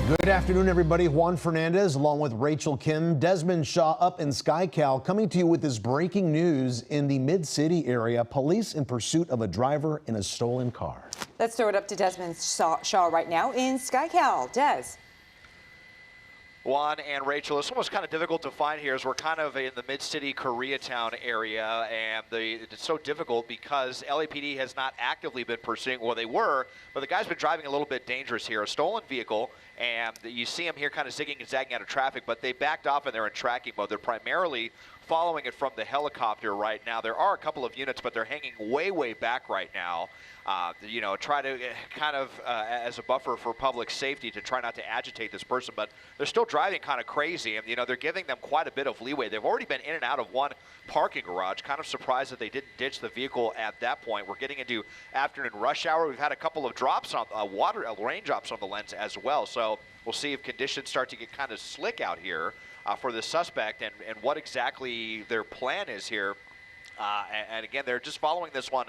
Good afternoon, everybody. Juan Fernandez along with Rachel Kim. Desmond Shaw up in SkyCal coming to you with this breaking news in the Mid-City area. Police in pursuit of a driver in a stolen car. Let's throw it up to Desmond Shaw right now in SkyCal. Des. Juan and Rachel, this one was kind of difficult to find here as we're kind of in the Mid-City Koreatown area, and it's so difficult because LAPD has not actively been pursuing, well, they were, but the guy's been driving a little bit dangerous here. A stolen vehicle, and you see him here kind of zigging and zagging out of traffic, but they backed off and they're in tracking mode. They're primarily following it from the helicopter right now. There are a couple of units, but they're hanging way, way back right now. You know, try to kind of as a buffer for public safety to try not to agitate this person, but they're still driving kind of crazy, and you know, they're giving them quite a bit of leeway. They've already been in and out of one parking garage. Kind of surprised that they didn't ditch the vehicle at that point. We're getting into afternoon rush hour. We've had a couple of drops on raindrops on the lens as well, so we'll see if conditions start to get kind of slick out here for the suspect and what exactly their plan is here. And again, they're just following this one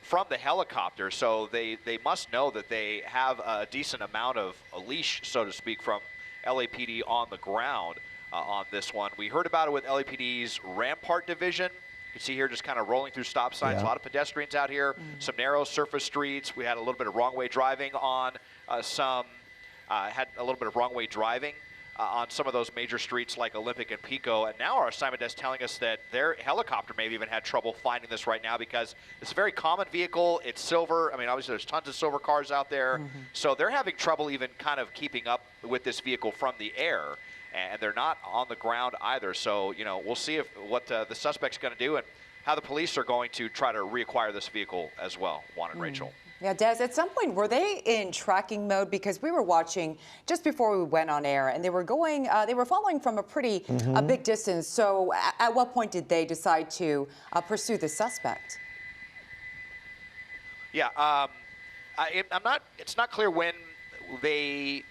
from the helicopter, so they must know that they have a decent amount of a leash, so to speak, from LAPD on the ground on this one. We heard about it with LAPD's Rampart Division. You can see here just kind of rolling through stop signs, a lot of pedestrians out here, some narrow surface streets. We had a little bit of wrong way driving on had a little bit of wrong way driving on some of those major streets like Olympic and Pico. And now our assignment desk telling us that their helicopter may have even had trouble finding this right now because it's a very common vehicle. It's silver. I mean, obviously there's tons of silver cars out there. So they're having trouble even kind of keeping up with this vehicle from the air. And they're not on the ground either. So, you know, we'll see if what the suspect's going to do and how the police are going to try to reacquire this vehicle as well. Juan and Rachel. Yeah, Des, at some point, were they in tracking mode? Because we were watching just before we went on air, and they were going, they were following from a pretty a big distance. So at what point did they decide to pursue the suspect? Yeah, it's not clear when they,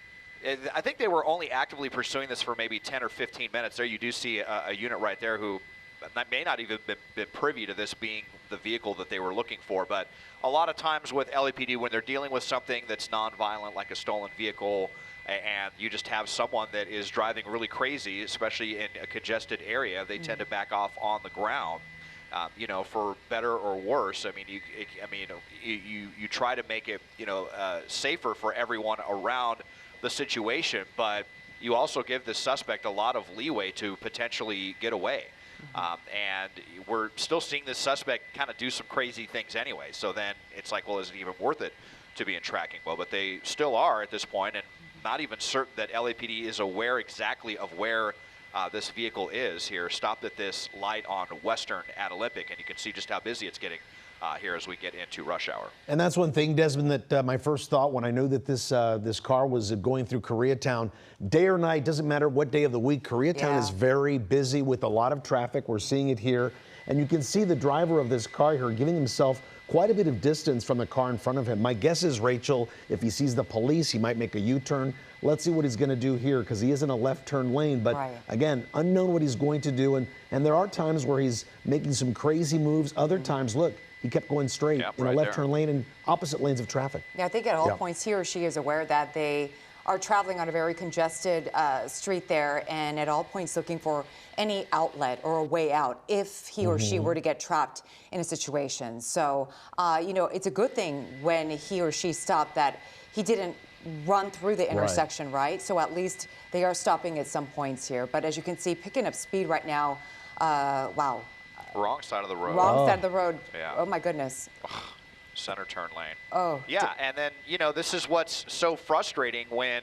I think they were only actively pursuing this for maybe 10 or 15 minutes. There you do see a unit right there who may not even been privy to this being the vehicle that they were looking for. But a lot of times with LAPD, when they're dealing with something that's nonviolent, like a stolen vehicle, and you just have someone that is driving really crazy, especially in a congested area, they tend to back off on the ground. You know, for better or worse. I mean, you try to make it, you know, safer for everyone around the situation, but you also give the suspect a lot of leeway to potentially get away. And we're still seeing this suspect kind of do some crazy things anyway. So then it's like, well, is it even worth it to be in tracking mode? But they still are at this point, and not even certain that LAPD is aware exactly of where this vehicle is here. Stopped at this light on Western at Olympic, and you can see just how busy it's getting here as we get into rush hour. And that's one thing, Desmond, that my first thought when I knew that this car was going through Koreatown, day or night, doesn't matter what day of the week, Koreatown is very busy with a lot of traffic. We're seeing it here. And you can see the driver of this car here giving himself quite a bit of distance from the car in front of him. My guess is, Rachel, if he sees the police, he might make a U-turn. Let's see what he's going to do here, because he is in a left turn lane. But again, unknown what he's going to do. And there are times where he's making some crazy moves. Other times, look, he kept going straight in a left turn lane and opposite lanes of traffic. Yeah, I think at all points he or she is aware that they are traveling on a very congested street there, and at all points looking for any outlet or a way out if he or she were to get trapped in a situation. So, you know, it's a good thing when he or she stopped that he didn't run through the intersection, right? So at least they are stopping at some points here. But as you can see, picking up speed right now, wow. Wrong side of the road. Wrong side of the road. Yeah. Oh, my goodness. Center turn lane. Oh. Yeah, and then, you know, this is what's so frustrating when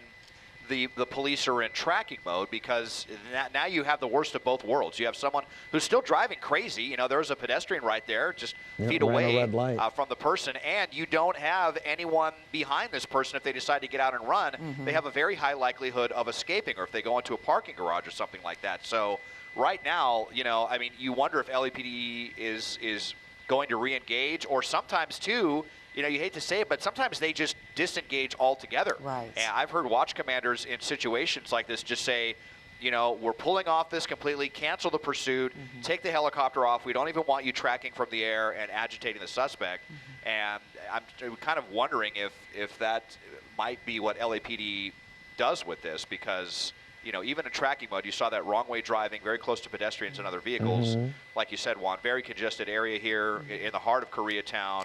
the police are in tracking mode, because now you have the worst of both worlds. You have someone who's still driving crazy. You know, there's a pedestrian right there, just feet away from the person, and you don't have anyone behind this person if they decide to get out and run. They have a very high likelihood of escaping, or if they go into a parking garage or something like that. So right now, you know, I mean, you wonder if LAPD is going to re-engage, or sometimes too, you know, you hate to say it, but sometimes they just disengage altogether. Right. And I've heard watch commanders in situations like this just say, you know, we're pulling off this completely, cancel the pursuit, take the helicopter off. We don't even want you tracking from the air and agitating the suspect. And I'm kind of wondering if that might be what LAPD does with this, because even in tracking mode, you saw that wrong way driving, very close to pedestrians and other vehicles. Like you said, Juan, very congested area here in the heart of Koreatown.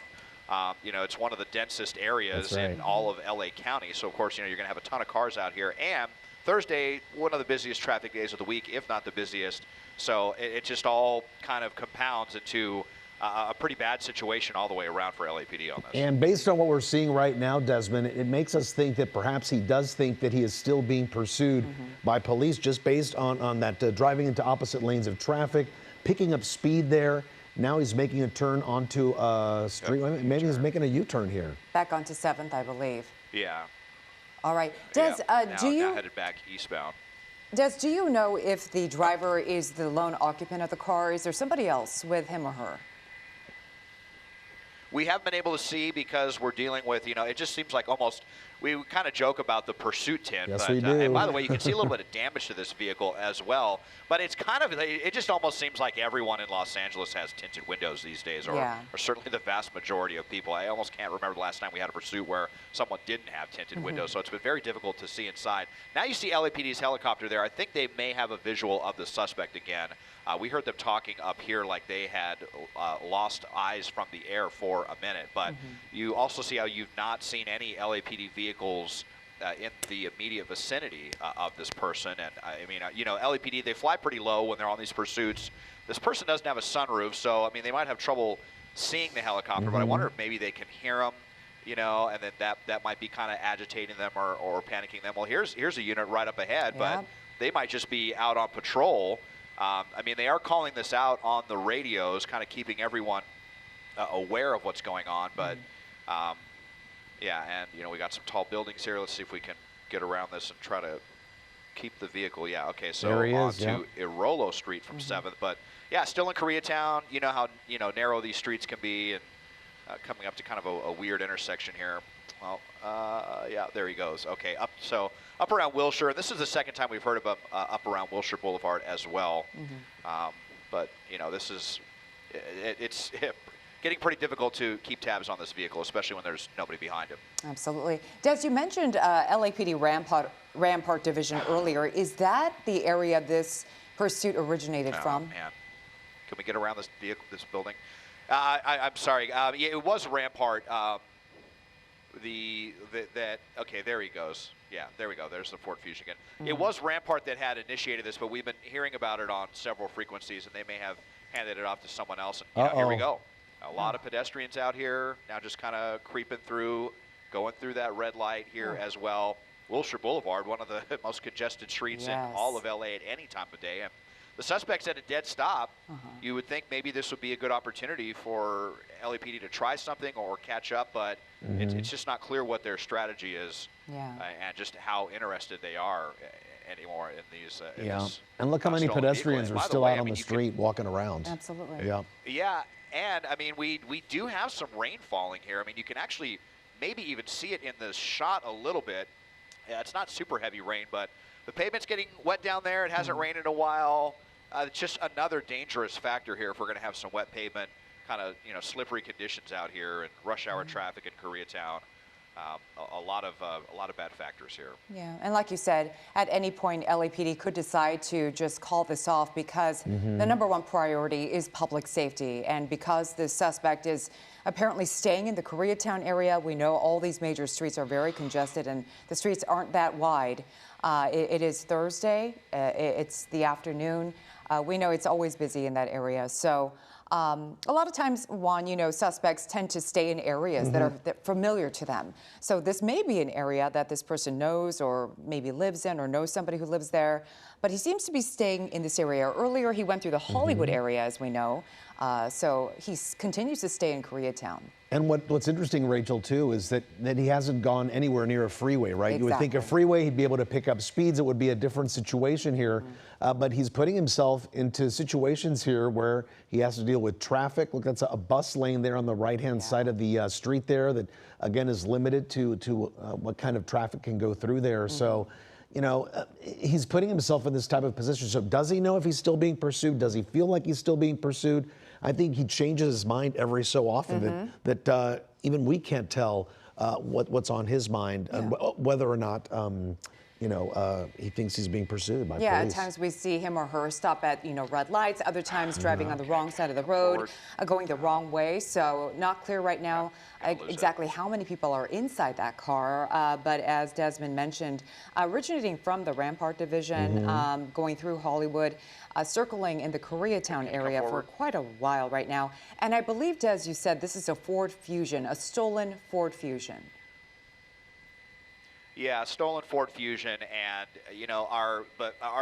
It's one of the densest areas in all of LA County. So, of course, you're going to have a ton of cars out here. And Thursday, one of the busiest traffic days of the week, if not the busiest. So it just all kind of compounds into a pretty bad situation all the way around for LAPD on this. And based on what we're seeing right now, Desmond, it makes us think that perhaps he does think that he is still being pursued by police, just based on that driving into opposite lanes of traffic, picking up speed there. Now he's making a turn onto a street. Maybe he's making a U-turn here. Back onto 7th, I believe. Yeah. All right. Des, now headed back eastbound. Des, do you know if the driver is the lone occupant of the car? Is there somebody else with him or her? We haven't been able to see, because we're dealing with, it just seems like almost, we kind of joke about the pursuit tint. Yes, but, we do. And by the way, you can see a little bit of damage to this vehicle as well. But it's kind of, it just almost seems like everyone in Los Angeles has tinted windows these days, or certainly the vast majority of people. I almost can't remember the last time we had a pursuit where someone didn't have tinted windows, so it's been very difficult to see inside. Now you see LAPD's helicopter there. I think they may have a visual of the suspect again. We heard them talking up here like they had lost eyes from the air for a minute, but you also see how you've not seen any LAPD vehicles in the immediate vicinity of this person. And I mean, LAPD, they fly pretty low when they're on these pursuits. This person doesn't have a sunroof, so I mean, they might have trouble seeing the helicopter, but I wonder if maybe they can hear them, and then that might be kind of agitating them or panicking them. Well, here's a unit right up ahead, but they might just be out on patrol. I mean, they are calling this out on the radios, kind of keeping everyone aware of what's going on. But, yeah, and, we got some tall buildings here. Let's see if we can get around this and try to keep the vehicle. Yeah, okay, so on to Irolo Street from 7th. But, yeah, still in Koreatown. You know how, narrow these streets can be, and coming up to kind of a weird intersection here. Well, yeah, there he goes. Okay, up around Wilshire. And this is the second time we've heard of him up around Wilshire Boulevard as well. But, this is, it's getting pretty difficult to keep tabs on this vehicle, especially when there's nobody behind him. Absolutely. Des, you mentioned LAPD Rampart Division earlier. Is that the area this pursuit originated from? Man. Can we get around this vehicle, this building? I'm sorry. Yeah, it was Rampart. Okay, there he goes. Yeah, there we go. There's the Ford Fusion again. It was Rampart that had initiated this, but we've been hearing about it on several frequencies, and they may have handed it off to someone else. And here we go. A lot of pedestrians out here now, just kind of creeping through, going through that red light here as well. Wilshire Boulevard, one of the most congested streets in all of LA at any time of day. And the suspect's at a dead stop. You would think maybe this would be a good opportunity for LAPD to try something or catch up, but it's just not clear what their strategy is and just how interested they are anymore in these. And look how many pedestrians are still out on the street walking around. Absolutely. Yeah, and I mean, we do have some rain falling here. I mean, you can actually maybe even see it in the shot a little bit. Yeah, it's not super heavy rain, but the pavement's getting wet down there. It hasn't rained in a while. It's just another dangerous factor here if we're going to have some wet pavement, kind of slippery conditions out here, and rush hour traffic in Koreatown. A lot of bad factors here. Yeah, and like you said, at any point LAPD could decide to just call this off, because the #1 priority is public safety, and because the suspect is apparently staying in the Koreatown area. We know all these major streets are very congested, and the streets aren't that wide. It is Thursday. It's the afternoon. We know it's always busy in that area. So a lot of times, Juan, suspects tend to stay in areas that are familiar to them. So this may be an area that this person knows or maybe lives in or knows somebody who lives there. But he seems to be staying in this area. Earlier, he went through the Hollywood area, as we know. So he continues to stay in Koreatown. And what's interesting, Rachel, too, is that he hasn't gone anywhere near a freeway, right? Exactly. You would think a freeway, he'd be able to pick up speeds. It would be a different situation here. But he's putting himself into situations here where he has to deal with traffic. Look, that's a bus lane there on the right-hand side of the street there that, again, is limited to what kind of traffic can go through there. So, he's putting himself in this type of position. So does he know if he's still being pursued? Does he feel like he's still being pursued? I think he changes his mind every so often that even we can't tell what's on his mind and whether or not he thinks he's being pursued by Yeah, police. at times we see him or her stop at, red lights, other times driving on the wrong side of the road, going the wrong way. So not clear right now exactly how many people are inside that car. But as Desmond mentioned, originating from the Rampart Division, going through Hollywood, circling in the Koreatown area for quite a while right now. And I believe, Des, you said this is a Ford Fusion, a stolen Ford Fusion. Yeah, stolen Ford Fusion, and our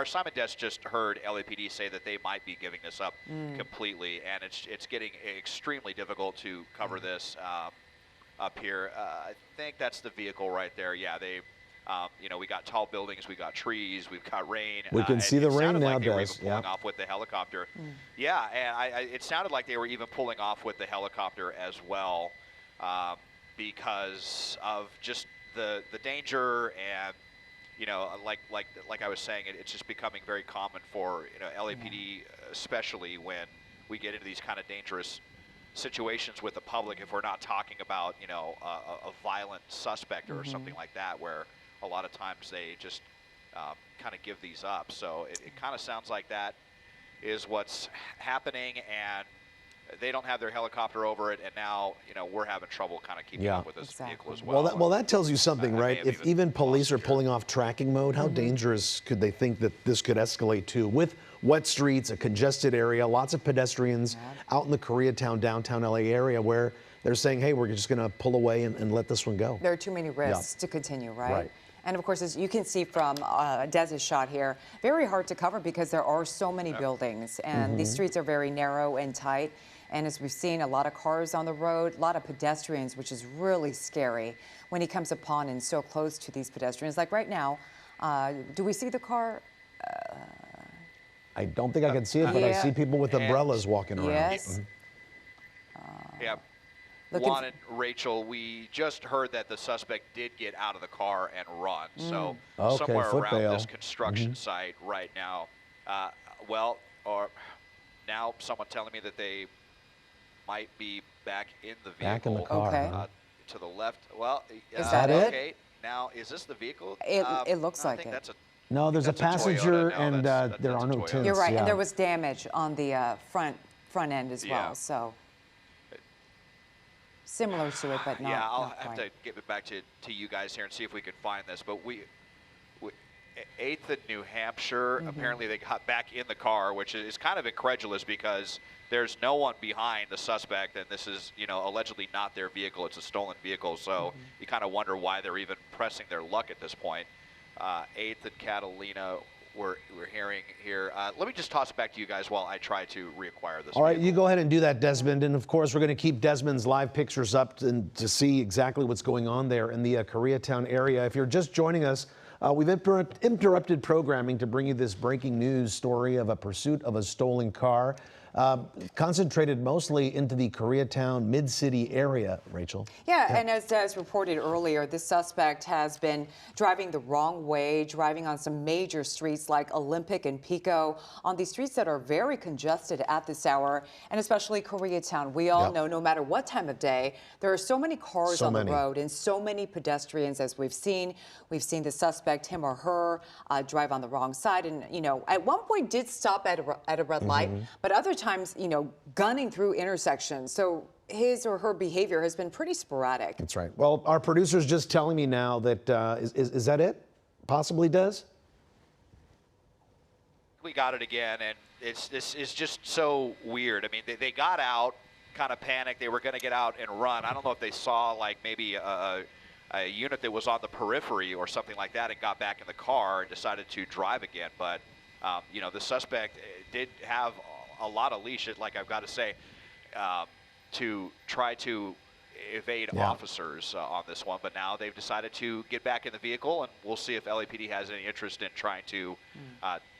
assignment desk just heard LAPD say that they might be giving this up completely, and it's getting extremely difficult to cover this up here. I think that's the vehicle right there. Yeah, they, we got tall buildings, we got trees, we've got rain. We can see the rain now, like they were Des. even pulling off with the helicopter. Yeah, and it sounded like they were even pulling off with the helicopter as well, because of just the danger, and like I was saying, it's just becoming very common for LAPD, especially when we get into these kind of dangerous situations with the public. If we're not talking about a violent suspect or something like that, where a lot of times they just kind of give these up. So it kind of sounds like that is what's happening, and they don't have their helicopter over it, and now we're having trouble kind of keeping up with this vehicle as well. Well, that tells you something, right? If even police are pulling off tracking mode, how dangerous could they think that this could escalate to? With wet streets, a congested area, lots of pedestrians out in the Koreatown, downtown LA area, where they're saying, hey, we're just going to pull away and let this one go. There are too many risks to continue, right? And of course, as you can see from Des's shot here, very hard to cover because there are so many buildings, and these streets are very narrow and tight. And as we've seen, a lot of cars on the road, a lot of pedestrians, which is really scary when he comes upon and so close to these pedestrians. Like right now, do we see the car? I don't think I can see it, but I see people with umbrellas walking around. Yes. Yeah. Juan and Rachel, we just heard that the suspect did get out of the car and run. So somewhere around this construction site right now. Now someone telling me that they might be back in the vehicle. Back in the car. To the left. Well, is that it? Okay. Now, is this the vehicle? It looks like it. No, there's a passenger, and there are no tints. You're right, and there was damage on the front end as well. So similar to it, but not. Yeah, I'll not have quite. to give it back to you guys here and see if we can find this. But we 8th in New Hampshire, apparently they got back in the car, which is kind of incredulous because there's no one behind the suspect, and this is, allegedly not their vehicle. It's a stolen vehicle, so you kind of wonder why they're even pressing their luck at this point. 8th and Catalina, we're hearing here. Let me just toss it back to you guys while I try to reacquire this. All right, you go ahead and do that, Desmond. And of course, we're going to keep Desmond's live pictures up to see exactly what's going on there in the Koreatown area. If you're just joining us, we've interrupted programming to bring you this breaking news story of a pursuit of a stolen car. Concentrated mostly into the Koreatown mid-city area, Rachel. Yeah, and as reported earlier, this suspect has been driving the wrong way, driving on some major streets like Olympic and Pico, on these streets that are very congested at this hour, and especially Koreatown. We all know no matter what time of day, there are so many cars on the road and so many pedestrians as we've seen. We've seen the suspect, him or her, drive on the wrong side, and, at one point did stop at a red light, but other times, gunning through intersections. So his or her behavior has been pretty sporadic. That's right. Well, our producer's just telling me now that, is that it? Possibly does? We got it again, and this is just so weird. I mean, they got out, kind of panicked. They were going to get out and run. I don't know if they saw, like, maybe a unit that was on the periphery or something like that and got back in the car and decided to drive again. But, the suspect did have a lot of leash, like I've got to say, to try to evade officers on this one. But now they've decided to get back in the vehicle, and we'll see if LAPD has any interest in trying to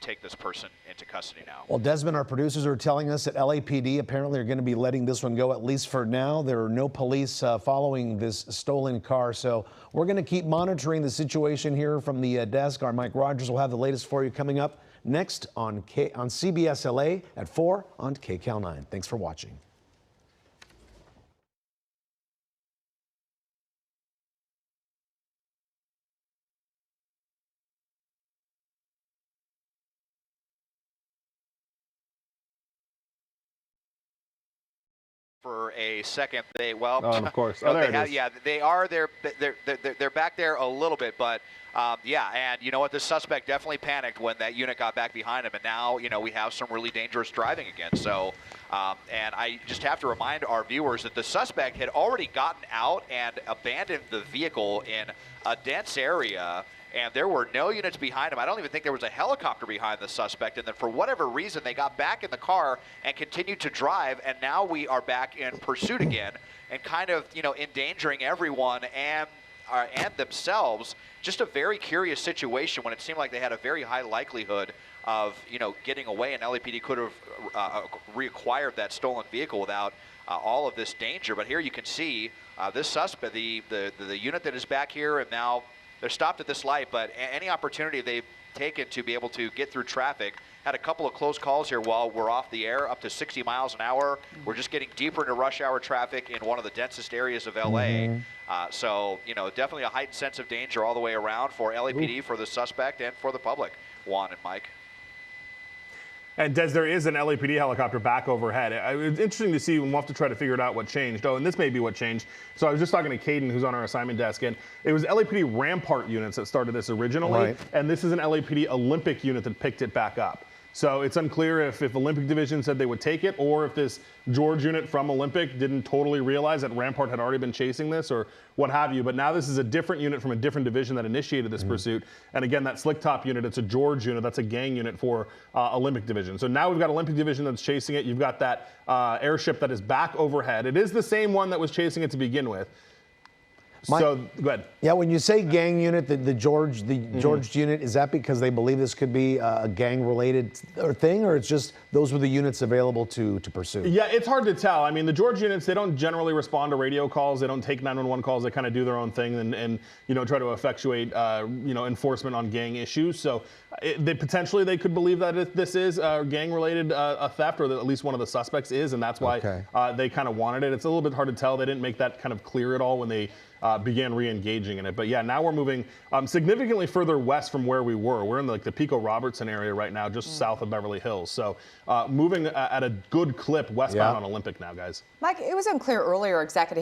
take this person into custody now. Well, Desmond, our producers are telling us that LAPD apparently are going to be letting this one go, at least for now. There are no police following this stolen car. So we're going to keep monitoring the situation here from the desk. Our Mike Rogers will have the latest for you coming up next on CBS LA at 4 on KCAL 9. Thanks for watching. for a second. Well, oh, of course. you know, Oh, there it is. yeah, they are. They're back there a little bit, but yeah, and you know what? The suspect definitely panicked when that unit got back behind him, and now you know we have some really dangerous driving again. So, and I just have to remind our viewers that the suspect had already gotten out and abandoned the vehicle in a dense area. And there were no units behind him. I don't even think there was a helicopter behind the suspect. And then for whatever reason, they got back in the car and continued to drive. And now we are back in pursuit again and kind of, you know, endangering everyone and themselves. Just a very curious situation when it seemed like they had a very high likelihood of, you know, getting away. And LAPD could have reacquired that stolen vehicle without all of this danger. But here you can see this suspect, the unit that is back here, and now they're stopped at this light, but any opportunity they've taken to be able to get through traffic. Had a couple of close calls here while we're off the air, up to 60 miles an hour. We're just getting deeper into rush hour traffic in one of the densest areas of LA. So, you know, definitely a heightened sense of danger all the way around for LAPD, for the suspect, and for the public. Juan and Mike. And Des, there is an LAPD helicopter back overhead. It's interesting to see, and we'll have to try to figure it out what changed. Oh, and this may be what changed. So I was just talking to Caden, who's on our assignment desk, and it was LAPD Rampart units that started this originally, Right. and this is an LAPD Olympic unit that picked it back up. So it's unclear if Olympic Division said they would take it, or if this George unit from Olympic didn't totally realize that Rampart had already been chasing this, or what have you. But now this is a different unit from a different division that initiated this pursuit. And again, that Slick Top unit, it's a George unit. That's a gang unit for Olympic Division. So now we've got Olympic Division that's chasing it. You've got that airship that is back overhead. It is the same one that was chasing it to begin with. So go ahead. Yeah, when you say gang unit, the George unit, is that because they believe this could be a gang-related thing, or it's just those were the units available to pursue? Yeah, it's hard to tell. I mean, the George units, they don't generally respond to radio calls. They don't take 911 calls. They kind of do their own thing and you know, try to effectuate you know, enforcement on gang issues. So potentially they could believe that this is gang-related theft, or that at least one of the suspects is, and that's why they kind of wanted it. It's a little bit hard to tell. They didn't make that kind of clear at all when they began re-engaging in it. But yeah, now we're moving significantly further west from where we were. We're in like the Pico Robertson area right now, just south of Beverly Hills. So moving at a good clip westbound on Olympic now, guys. Mike, it was unclear earlier exactly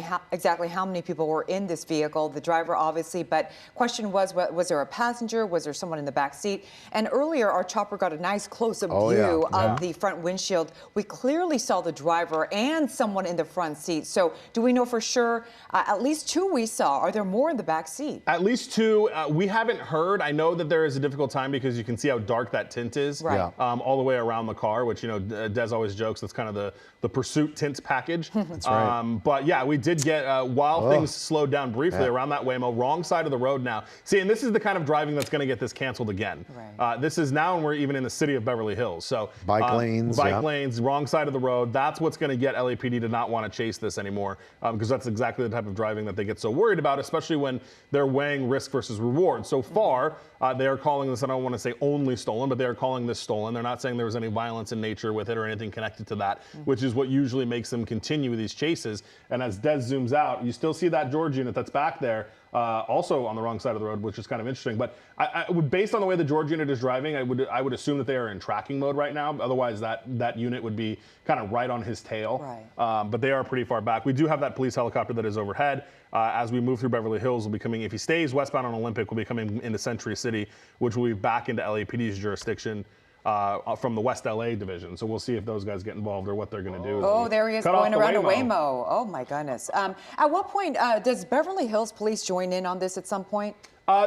how many people were in this vehicle, the driver obviously, but question was there a passenger? Was there someone in the back seat? And earlier, our chopper got a nice close-up view of the front windshield. We clearly saw the driver and someone in the front seat. So do we know for sure? At least two we saw. Are there more in the back seat? At least two. We haven't heard. I know that there is a difficult time because you can see how dark that tint is all the way around the car, which, you know, Des always jokes that's kind of the Pursuit tints package. That's right. But yeah, we did get, while things slowed down briefly around that Waymo, wrong side of the road now. See, and this is the kind of driving that's going to get this canceled again. Right. This is now, and we're even in the city of Beverly Hills. So bike lanes, wrong side of the road. That's what's going to get LAPD to not want to chase this anymore, because that's exactly the type of driving that they get so worried about, especially when they're weighing risk versus reward. So far, they are calling this, I don't want to say only stolen, but they are calling this stolen. They're not saying there was any violence in nature with it or anything connected to that, which is what usually makes them continue these chases. And as Des zooms out, you still see that George unit that's back there, also on the wrong side of the road, which is kind of interesting. But I would, based on the way the George unit is driving, I would assume that they are in tracking mode right now. Otherwise, that unit would be kind of right on his tail. Right. But they are pretty far back. We do have that police helicopter that is overhead. As we move through Beverly Hills, we'll be coming, if he stays westbound on Olympic, we'll be coming into Century City, which will be back into LAPD's jurisdiction from the West LA division. So we'll see if those guys get involved or what they're going to do. Oh, there he is going around a Waymo. Oh, my goodness. At what point does Beverly Hills Police join in on this at some point?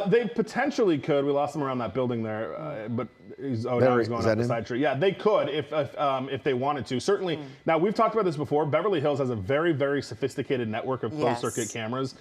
They potentially could. We lost them around that building there, but now he's going up the side street. Yeah, they could if they wanted to. Certainly. Now, we've talked about this before. Beverly Hills has a very, very sophisticated network of closed-circuit cameras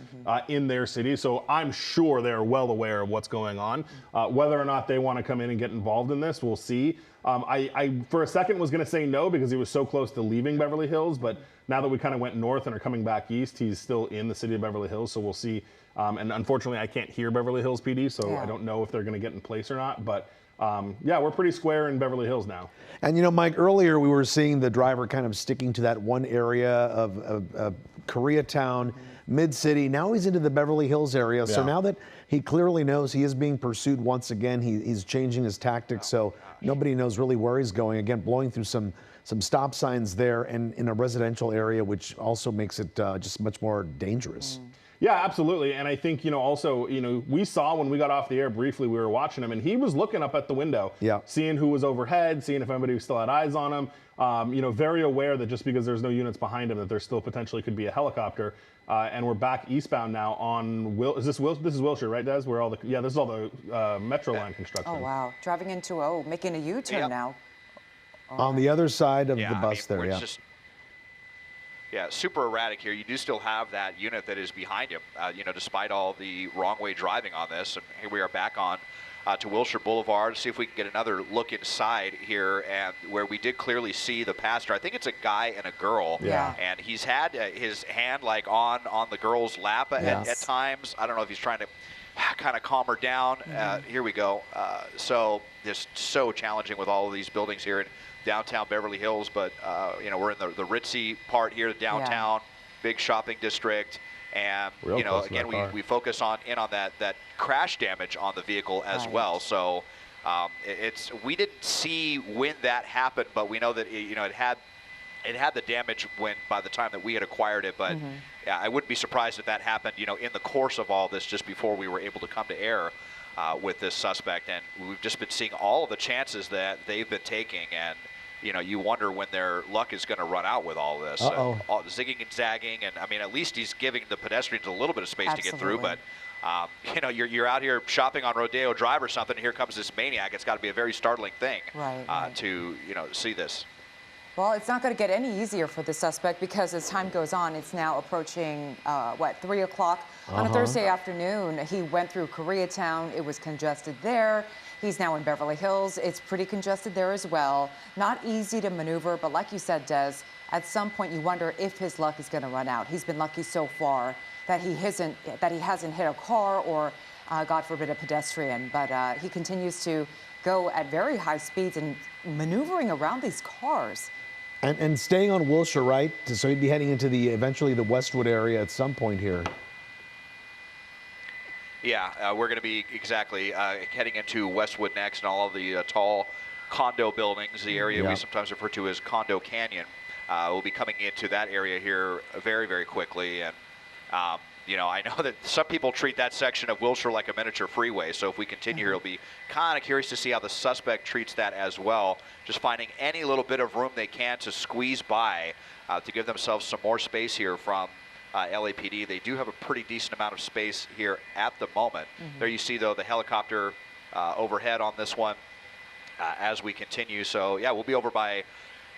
in their city, so I'm sure they're well aware of what's going on. Whether or not they want to come in and get involved in this, we'll see. I for a second was going to say no because he was so close to leaving Beverly Hills, but now that we kind of went north and are coming back east, he's still in the city of Beverly Hills, so we'll see. And unfortunately, I can't hear Beverly Hills PD, so I don't know if they're going to get in place or not. But yeah, we're pretty square in Beverly Hills now. And you know, Mike, earlier we were seeing the driver kind of sticking to that one area of Koreatown. Mid-City. Now he's into the Beverly Hills area. So Yeah. now that he clearly knows he is being pursued once again, he's changing his tactics. So nobody knows really where he's going. Again, blowing through some stop signs there and in a residential area, which also makes it just much more dangerous. Yeah, absolutely. And I think, also, we saw when we got off the air briefly, we were watching him, and he was looking up at the window, seeing who was overhead, seeing if anybody still had eyes on him, very aware that just because there's no units behind him, that there still potentially could be a helicopter. And we're back eastbound now on this is Wilshire, right, Des? Where this is all the Metro line construction. Oh, wow. Driving into, making a U-turn now. On the other side of the bus there, Yeah, super erratic here. You do still have that unit that is behind him, despite all the wrong way driving on this. And here we are back on to Wilshire Boulevard. See if we can get another look inside here, and where we did clearly see the passenger. I think it's a guy and a girl. Yeah. And he's had his hand like on the girl's lap at times. I don't know if he's trying to kind of calm her down. Here we go. So just so challenging with all of these buildings here in downtown Beverly Hills, but we're in the ritzy part here, downtown, big shopping district, and again we focus on that crash damage on the vehicle as well. So we didn't see when that happened, but we know that it had the damage by the time that we had acquired it. But I wouldn't be surprised if that happened in the course of all this, just before we were able to come to air with this suspect. And we've just been seeing all of the chances that they've been taking, and you wonder when their luck is going to run out with all this. All zigging and zagging, and I mean, at least he's giving the pedestrians a little bit of space to get through. But you're out here shopping on Rodeo Drive or something, and here comes this maniac. It's got to be a very startling thing to see this. Well, it's not going to get any easier for the suspect, because as time goes on, it's now approaching 3 o'clock on a Thursday afternoon. He went through Koreatown. It was congested there. He's now in Beverly Hills. It's pretty congested there as well. Not easy to maneuver, but like you said, Des, at some point you wonder if his luck is going to run out. He's been lucky so far that he hasn't hit a car or, God forbid, a pedestrian. But he continues to go at very high speeds and maneuvering around these cars. And staying on Wilshire, right? So he'd be heading into eventually the Westwood area at some point here. Yeah, we're going to be heading into Westwood next, and all of the tall condo buildings, the area we sometimes refer to as Condo Canyon. We'll be coming into that area here very, very quickly. And, I know that some people treat that section of Wilshire like a miniature freeway. So if we continue here, we'll be kind of curious to see how the suspect treats that as well. Just finding any little bit of room they can to squeeze by to give themselves some more space here from LAPD. They do have a pretty decent amount of space here at the moment. There you see, though, the helicopter overhead on this one as we continue. So, yeah, we'll be over by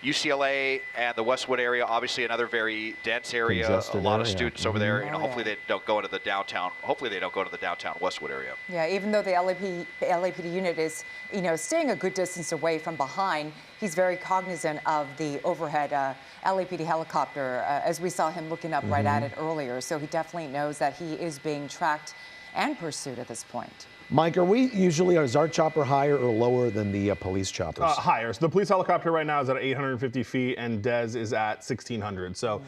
UCLA and the Westwood area, obviously another very dense area. Congested a lot of area. students over there. Hopefully they don't go into the downtown. Hopefully they don't go to the downtown Westwood area. Yeah, even though the LAPD unit is, staying a good distance away from behind, he's very cognizant of the overhead LAPD helicopter, as we saw him looking up right at it earlier. So he definitely knows that he is being tracked and pursued at this point. Mike, is our chopper higher or lower than the police choppers? Higher. So the police helicopter right now is at 850 feet, and Des is at 1,600. So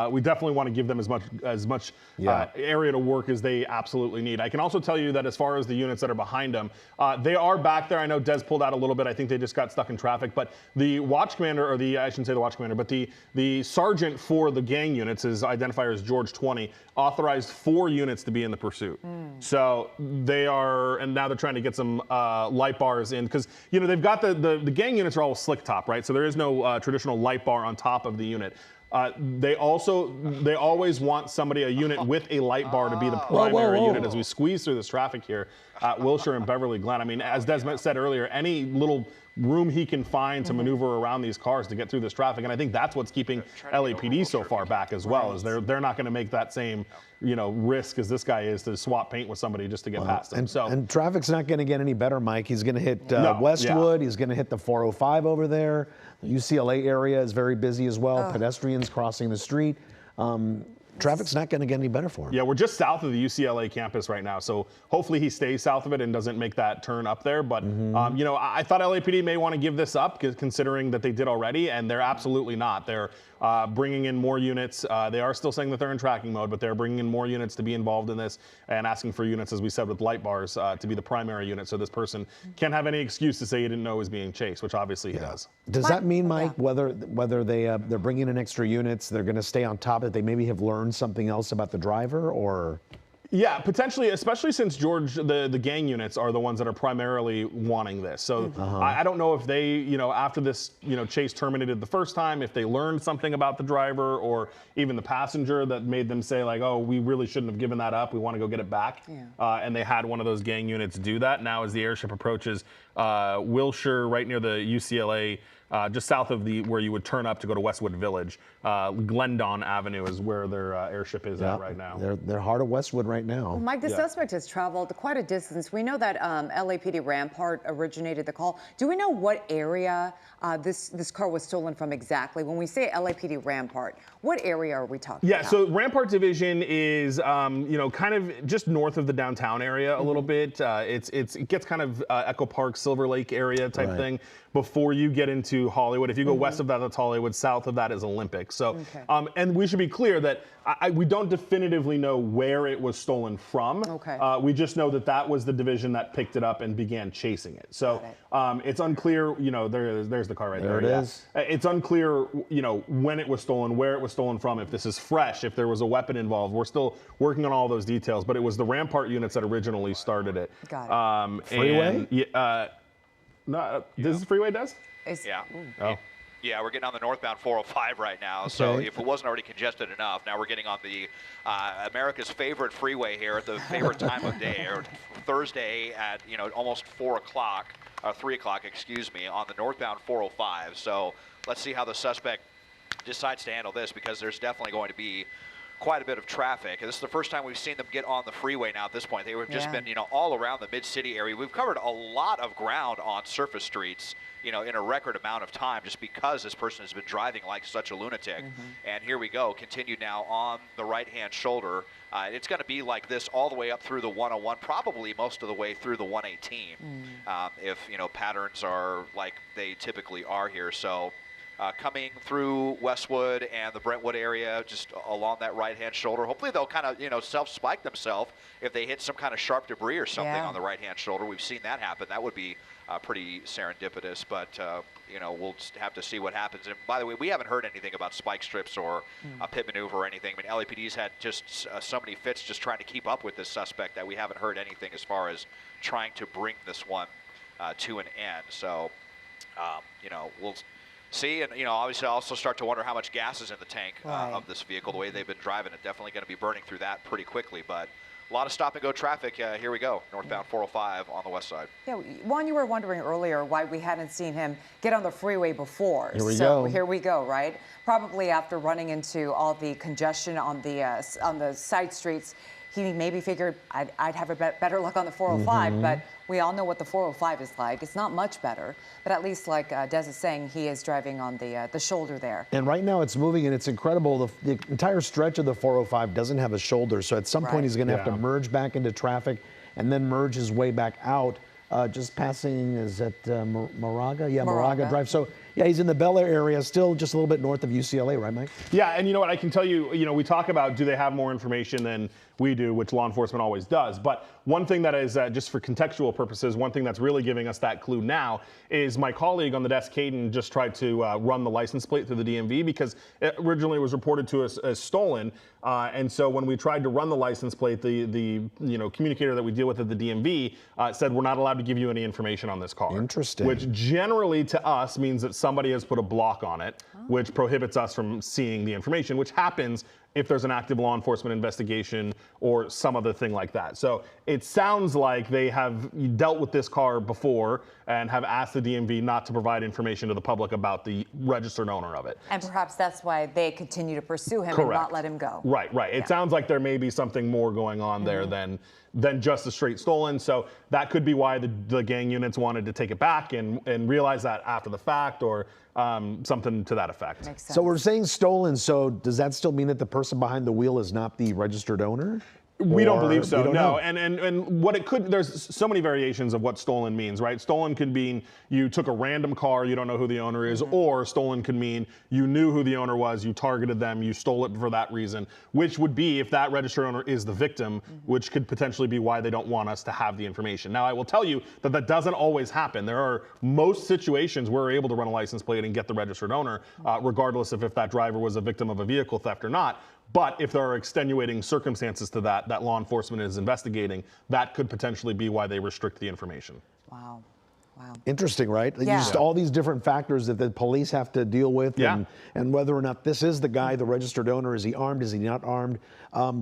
we definitely want to give them as much area to work as they absolutely need. I can also tell you that as far as the units that are behind them, they are back there. I know Des pulled out a little bit. I think they just got stuck in traffic. But the watch commander, I shouldn't say the watch commander, but the sergeant for the gang units, his identifier is George 20, authorized 4 units to be in the pursuit. So they are, and now they're trying to get some light bars in, because they've got the gang units are all slick top, right? So there is no traditional light bar on top of the unit. They always want a unit with a light bar to be the primary unit as we squeeze through this traffic here at Wilshire and Beverly Glen. I mean, as Des said earlier, any little room he can find to maneuver around these cars to get through this traffic, and I think that's what's keeping LAPD so far back as well. Is they're not going to make that same risk as this guy is to swap paint with somebody just to get past him. And traffic's not going to get any better, Mike. He's going to hit Westwood. He's going to hit the 405 over there. The UCLA area is very busy as well. Pedestrians crossing the street. traffic's not going to get any better for him. Yeah, we're just south of the UCLA campus right now, so hopefully he stays south of it and doesn't make that turn up there. But you know, I thought LAPD may want to give this up, considering that they did already, and they're absolutely not. They're bringing in more units. They are still saying that they're in tracking mode, but they're bringing in more units to be involved in this and asking for units, as we said, with light bars to be the primary unit, so this person can't have any excuse to say he didn't know he was being chased, which obviously he does. Does that mean, Mike, whether they're bringing in extra units, they're going to stay on top of it, they maybe have learned something else about the driver, or? Yeah, potentially, especially since George, the gang units are the ones that are primarily wanting this. So I don't know if they, you know, after this, you know, chase terminated the first time, if they learned something about the driver or even the passenger that made them say like, oh, we really shouldn't have given that up. We want to go get it back. Yeah. And they had one of those gang units do that. Now, as the airship approaches Wilshire, right near the UCLA, just south of where you would turn up to go to Westwood Village, Glendon Avenue is where their airship is at right now. They're heart of Westwood right now. Well, Mike, the suspect has traveled quite a distance. We know that LAPD Rampart originated the call. Do we know what area this car was stolen from exactly? When we say LAPD Rampart, what area are we talking about? Yeah, so Rampart Division is, you know, kind of just north of the downtown area a little bit. It gets kind of Echo Park, Silver Lake area type thing before you get into Hollywood. If you go west of that, that's Hollywood. South of that is Olympic. So, and we should be clear that we don't definitively know where it was stolen from. We just know that that was the division that picked it up and began chasing it. So it's unclear, you know, there's the car right there. There it is. It's unclear, you know, when it was stolen, where it was stolen from, if this is fresh, if there was a weapon involved. We're still working on all those details, but it was the Rampart units that originally started it. Got it. Freeway? No, this is Freeway, Des? Yeah, we're getting on the northbound 405 right now. So if it wasn't already congested enough, now we're getting on the America's favorite freeway here at the favorite time of day, or Thursday at, you know, almost 4 o'clock, 3 o'clock, excuse me, on the northbound 405. So let's see how the suspect decides to handle this, because there's definitely going to be quite a bit of traffic. And this is the first time we've seen them get on the freeway now at this point. They have just been, you know, all around the mid-city area. We've covered a lot of ground on surface streets, you know, in a record amount of time, just because this person has been driving like such a lunatic. And here we go, continued now on the right-hand shoulder. It's going to be like this all the way up through the 101, probably most of the way through the 118, if, you know, patterns are like they typically are here. So coming through Westwood and the Brentwood area, just along that right-hand shoulder. Hopefully they'll kind of, you know, self-spike themselves if they hit some kind of sharp debris or something on the right-hand shoulder. We've seen that happen. That would be pretty serendipitous, but, you know, we'll just have to see what happens. And by the way, we haven't heard anything about spike strips or a pit maneuver or anything. I mean, LAPD's had just so many fits just trying to keep up with this suspect that we haven't heard anything as far as trying to bring this one to an end. So, you know, we'll see, and, you know, obviously I also start to wonder how much gas is in the tank of this vehicle. The way they've been driving it, definitely going to be burning through that pretty quickly. But a lot of stop-and-go traffic. Here we go, northbound 405 on the west side. Yeah, Juan, you were wondering earlier why we hadn't seen him get on the freeway before. Here we go. Here we go, right? Probably after running into all the congestion on the side streets, he maybe figured I'd have a better luck on the 405, but we all know what the 405 is like. It's not much better, but at least, like Des is saying, he is driving on the shoulder there. And right now it's moving, and it's incredible. The entire stretch of the 405 doesn't have a shoulder, so at some point he's going to have to merge back into traffic and then merge his way back out. Just passing, is that Moraga? Yeah, Moraga Drive. So, yeah, he's in the Bel Air area, still just a little bit north of UCLA, right, Mike? Yeah, and you know what, I can tell you, you know, we talk about do they have more information than we do, which law enforcement always does. But one thing that is, just for contextual purposes, one thing that's really giving us that clue now is my colleague on the desk, Caden, just tried to run the license plate through the DMV, because it originally was reported to us as stolen. And so when we tried to run the license plate, the you know, communicator that we deal with at the DMV said we're not allowed to give you any information on this car. Interesting. Which generally to us means that somebody has put a block on it, which prohibits us from seeing the information, which happens if there's an active law enforcement investigation or some other thing like that. So it sounds like they have dealt with this car before and have asked the DMV not to provide information to the public about the registered owner of it. And perhaps that's why they continue to pursue him and not let him go. Right. It sounds like there may be something more going on there than than just a straight stolen. So that could be why the gang units wanted to take it back and realize that after the fact, or something to that effect. Makes sense. So we're saying stolen, so does that still mean that the person behind the wheel is not the registered owner? We don't believe Or so, we don't no. know? And what it could, there's so many variations of what stolen means, right? Stolen could mean you took a random car, you don't know who the owner is, or stolen could mean you knew who the owner was, you targeted them, you stole it for that reason, which would be if that registered owner is the victim, which could potentially be why they don't want us to have the information. Now, I will tell you that that doesn't always happen. There are most situations where we're able to run a license plate and get the registered owner, regardless of if that driver was a victim of a vehicle theft or not. But if there are extenuating circumstances to that law enforcement is investigating, that could potentially be why they restrict the information. Wow. Wow. Interesting, right? Yeah. Just all these different factors that the police have to deal with, Yeah. and whether or not this is the guy, the registered owner. Is he armed? Is he not armed?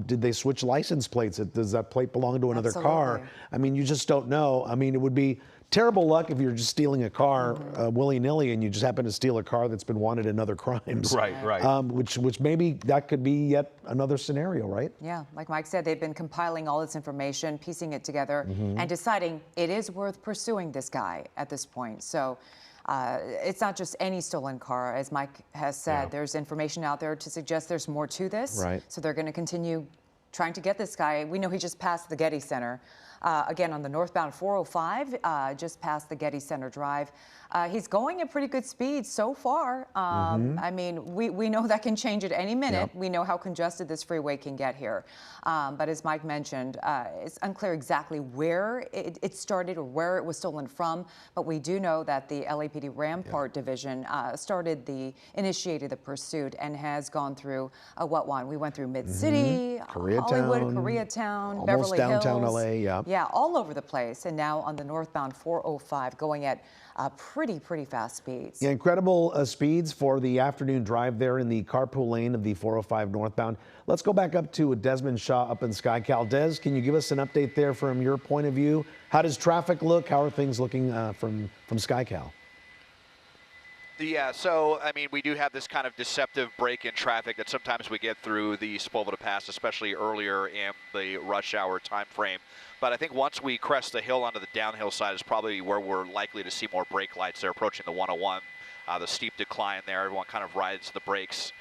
Did they switch license plates? Does that plate belong to another car? Absolutely. I mean, you just don't know. I mean, it would be terrible luck if you're just stealing a car willy-nilly and you just happen to steal a car that's been wanted in other crimes. Right, right. Which maybe that could be yet another scenario, right? Yeah, like Mike said, they've been compiling all this information, piecing it together, and deciding it is worth pursuing this guy at this point. So it's not just any stolen car. As Mike has said, there's information out there to suggest there's more to this. Right. So they're going to continue trying to get this guy. We know he just passed the Getty Center. Again, on the northbound 405, just past the Getty Center Drive. He's going at pretty good speed so far. I mean, we know that can change at any minute. Yep. We know how congested this freeway can get here. But as Mike mentioned, it's unclear exactly where it started or where it was stolen from. But we do know that the LAPD Rampart Division initiated the pursuit and has gone through what one? We went through Mid-City, Hollywood, Koreatown, almost Beverly downtown Hills. LA, Yeah, all over the place. And now on the northbound 405, going at pretty fast speeds. Yeah, incredible speeds for the afternoon drive there in the carpool lane of the 405 northbound. Let's go back up to Desmond Shaw up in SkyCal. Des, can you give us an update there from your point of view? How does traffic look? How are things looking from SkyCal? Yeah, so, I mean, we do have this kind of deceptive break in traffic that sometimes we get through the Sepulveda Pass, especially earlier in the rush hour time frame. But I think once we crest the hill onto the downhill side is probably where we're likely to see more brake lights. They're approaching the 101, the steep decline there. Everyone kind of rides the brakes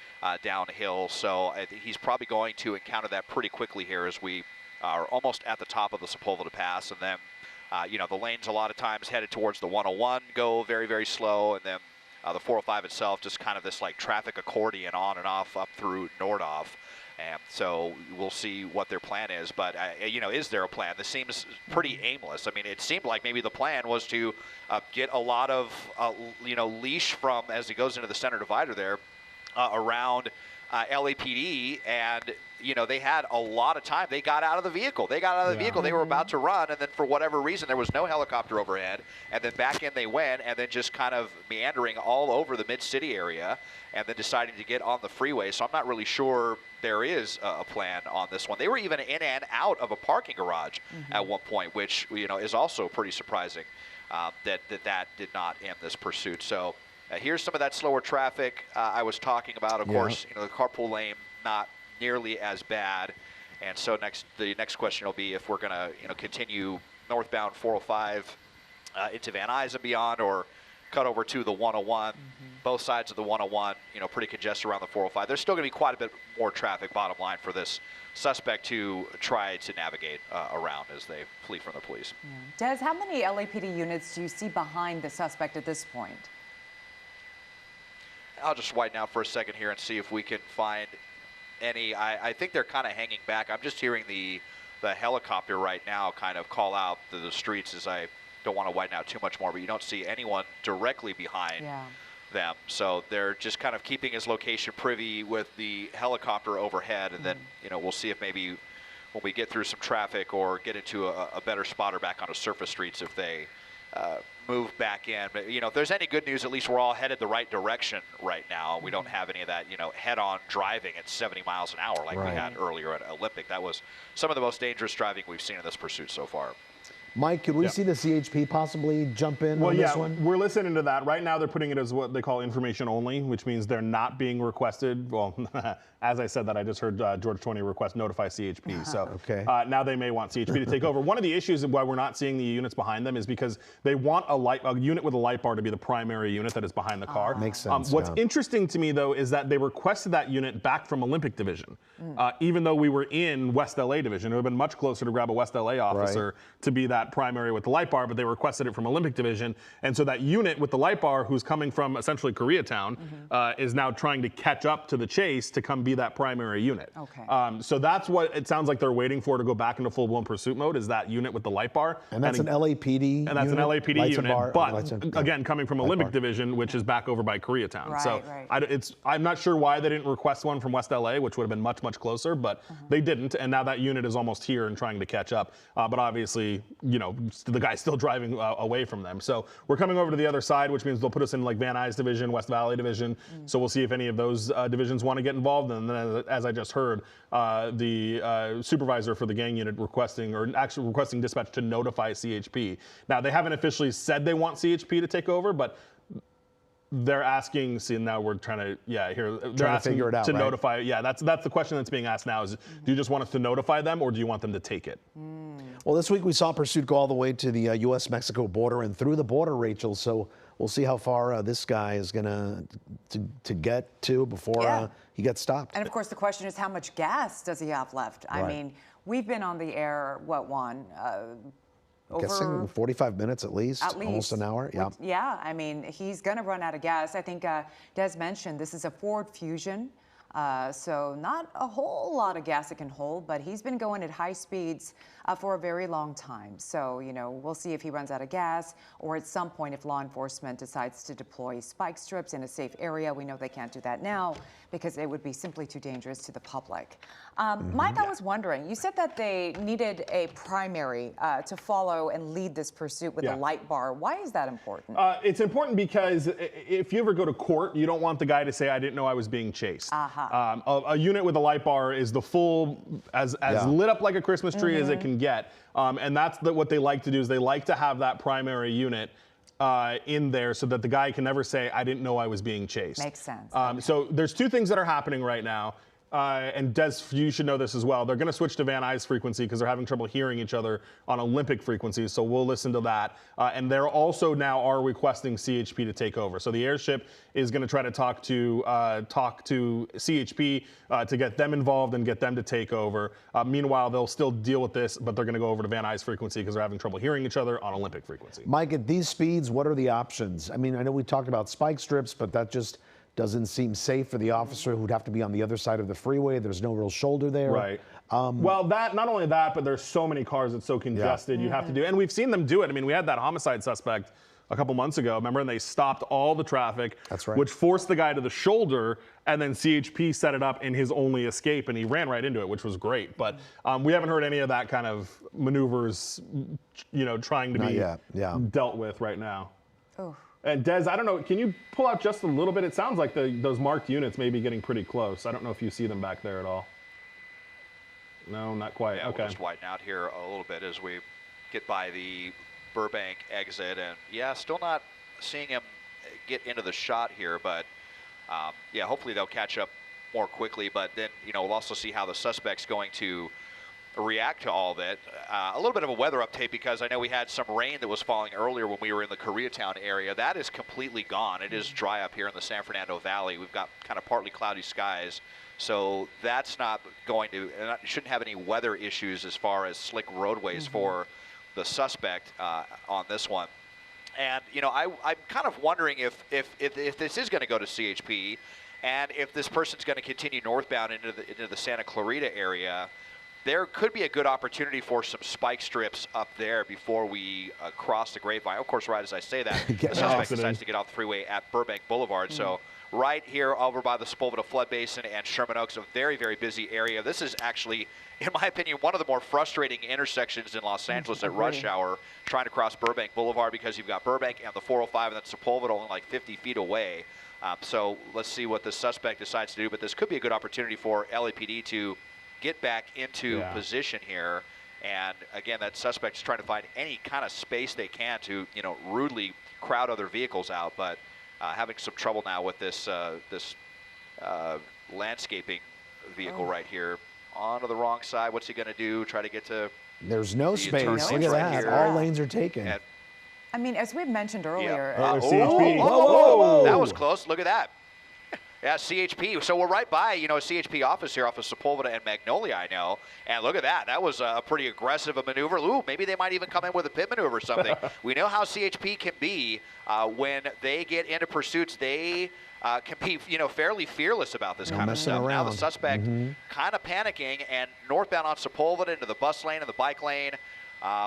downhill. So I think he's probably going to encounter that pretty quickly here as we are almost at the top of the Sepulveda Pass. And then, you know, the lanes a lot of times headed towards the 101 go very, very slow. And then the 405 itself, just kind of this like traffic accordion on and off up through Nordhoff. And so we'll see what their plan is. But, you know, is there a plan? This seems pretty aimless. I mean, it seemed like maybe the plan was to get a lot of, you know, leash from, as he goes into the center divider there, around LAPD. And, you know, they had a lot of time. They got out of the vehicle. They were about to run. And then for whatever reason, there was no helicopter overhead. And then back in they went, and then just kind of meandering all over the mid-city area, and then deciding to get on the freeway. So I'm not really sure there is a plan on this one. They were even in and out of a parking garage at one point, which, you know, is also pretty surprising that did not end this pursuit. So here's some of that slower traffic I was talking about. Of course, you know, the carpool lane not nearly as bad. And so the next question will be if we're going to, you know, continue northbound 405 into Van Nuys and beyond, or cut over to the 101. Both sides of the 101, you know, pretty congested around the 405. There's still going to be quite a bit more traffic, bottom line, for this suspect to try to navigate around as they flee from the police. Des, how many LAPD units do you see behind the suspect at this point? I'll just widen out for a second here and see if we can find any. I think they're kind of hanging back. I'm just hearing the helicopter right now kind of call out to the streets, as I don't want to widen out too much more, but you don't see anyone directly behind them. So they're just kind of keeping his location privy with the helicopter overhead, and then, you know, we'll see if maybe when we get through some traffic or get into a better spot or back onto surface streets, if they move back in. But, you know, if there's any good news, at least we're all headed the right direction right now. We don't have any of that, you know, head-on driving at 70 miles an hour like we had earlier at Olympic. That was some of the most dangerous driving we've seen in this pursuit so far. Mike, could we see the CHP possibly jump in on this one? We're listening to that. Right now, they're putting it as what they call information only, which means they're not being requested. Well, as I said that, I just heard George 20 request notify CHP. So now they may want CHP to take over. One of the issues of why we're not seeing the units behind them is because they want a unit with a light bar to be the primary unit that is behind the car. Makes sense. What's interesting to me, though, is that they requested that unit back from Olympic Division, even though we were in West LA Division. It would have been much closer to grab a West LA officer to be that primary with the light bar, but they requested it from Olympic Division. And so that unit with the light bar, who's coming from essentially Koreatown, is now trying to catch up to the chase to come be that primary unit. So that's what it sounds like they're waiting for to go back into full-blown pursuit mode, is that unit with the light bar. And that's an LAPD And that's unit? an LAPD Lights unit, bar, but again, coming from Olympic Division, which is back over by Koreatown. So I'm not sure why they didn't request one from West LA, which would have been much, much closer, but they didn't. And now that unit is almost here and trying to catch up. But obviously, you know, the guy's still driving away from them. So we're coming over to the other side, which means they'll put us in like Van Nuys Division, West Valley Division. So we'll see if any of those divisions want to get involved. And then, as I just heard, the supervisor for the gang unit requesting dispatch to notify CHP. Now, they haven't officially said they want CHP to take over, but they're asking. See, now we're trying to they're asking figure it out, to right? notify. Yeah, that's the question that's being asked now. Is do you just want us to notify them, or do you want them to take it? Well, this week we saw pursuit go all the way to the U.S.-Mexico border and through the border, Rachel. So we'll see how far this guy is going to get to before he gets stopped. And of course, the question is, how much gas does he have left? I mean, we've been on the air, Guessing 45 minutes at least, almost an hour. Yeah. Yeah, I mean, he's going to run out of gas. I think Des mentioned this is a Ford Fusion. So not a whole lot of gas it can hold, but he's been going at high speeds for a very long time. So, you know, we'll see if he runs out of gas, or at some point if law enforcement decides to deploy spike strips in a safe area. We know they can't do that now because it would be simply too dangerous to the public. Mike, I was wondering, you said that they needed a primary to follow and lead this pursuit with a light bar. Why is that important? It's important because if you ever go to court, you don't want the guy to say, I didn't know I was being chased. A unit with a light bar is the full, as lit up like a Christmas tree as it can get. And that's what they like to do, is they like to have that primary unit in there so that the guy can never say, I didn't know I was being chased. Makes sense. So there's two things that are happening right now. And Des, you should know this as well. They're going to switch to Van Nuys frequency because they're having trouble hearing each other on Olympic frequency. So we'll listen to that. And they're also now are requesting CHP to take over. So the airship is going to try to talk to CHP to get them involved and get them to take over. Meanwhile, they'll still deal with this, but they're going to go over to Van Nuys frequency because they're having trouble hearing each other on Olympic frequency. Mike, at these speeds, what are the options? I mean, I know we talked about spike strips, but that just doesn't seem safe for the officer who'd have to be on the other side of the freeway. There's no real shoulder there. Right. Well, not only that, but there's so many cars, it's so congested. You have to do, and we've seen them do it. I mean, we had that homicide suspect a couple months ago, remember? And they stopped all the traffic, That's right. which forced the guy to the shoulder, and then CHP set it up in his only escape, and he ran right into it, which was great. But we haven't heard any of that kind of maneuvers, you know, trying to be dealt with right now. Oh. And Des, I don't know, can you pull out just a little bit? It sounds like those marked units may be getting pretty close. I don't know if you see them back there at all. No, not quite. Yeah, okay. We'll just widen out here a little bit as we get by the Burbank exit. And yeah, still not seeing him get into the shot here, but yeah, hopefully they'll catch up more quickly. But then, you know, we'll also see how the suspect's going to react to all that. A little bit of a weather update, because I know we had some rain that was falling earlier when we were in the Koreatown area. That is completely gone. It is dry up here in the San Fernando Valley. We've got kind of partly cloudy skies, so that's not going to, shouldn't have any weather issues as far as slick roadways for the suspect on this one. And you know, I'm kind of wondering if this is going to go to CHP, and if this person's going to continue northbound into the Santa Clarita area. There could be a good opportunity for some spike strips up there before we cross the Grapevine. Of course, right as I say that, the suspect decides to get off the freeway at Burbank Boulevard. So right here over by the Sepulveda Flood Basin and Sherman Oaks, a very, very busy area. This is actually, in my opinion, one of the more frustrating intersections in Los Angeles at rush hour, trying to cross Burbank Boulevard, because you've got Burbank and the 405 and then Sepulveda only like 50 feet away. So let's see what the suspect decides to do. But this could be a good opportunity for LAPD to get back into position here And again, that suspect's trying to find any kind of space they can to, rudely crowd other vehicles out, but having some trouble now with this landscaping vehicle right here. Onto the wrong side. What's he going to do? Try to get to... There's no space. turn Look lanes at right that. here. All lanes are taken. And, I mean, as we mentioned earlier, CHP. Whoa. that was close. Look at that. Yeah, CHP. So we're right by, a CHP office here off of Sepulveda and Magnolia, I know. And look at that. That was a pretty aggressive a maneuver. Ooh, maybe they might even come in with a pit maneuver or something. We know how CHP can be when they get into pursuits. They can be, fairly fearless about this kind of stuff. Now the suspect kind of panicking, and northbound on Sepulveda into the bus lane and the bike lane.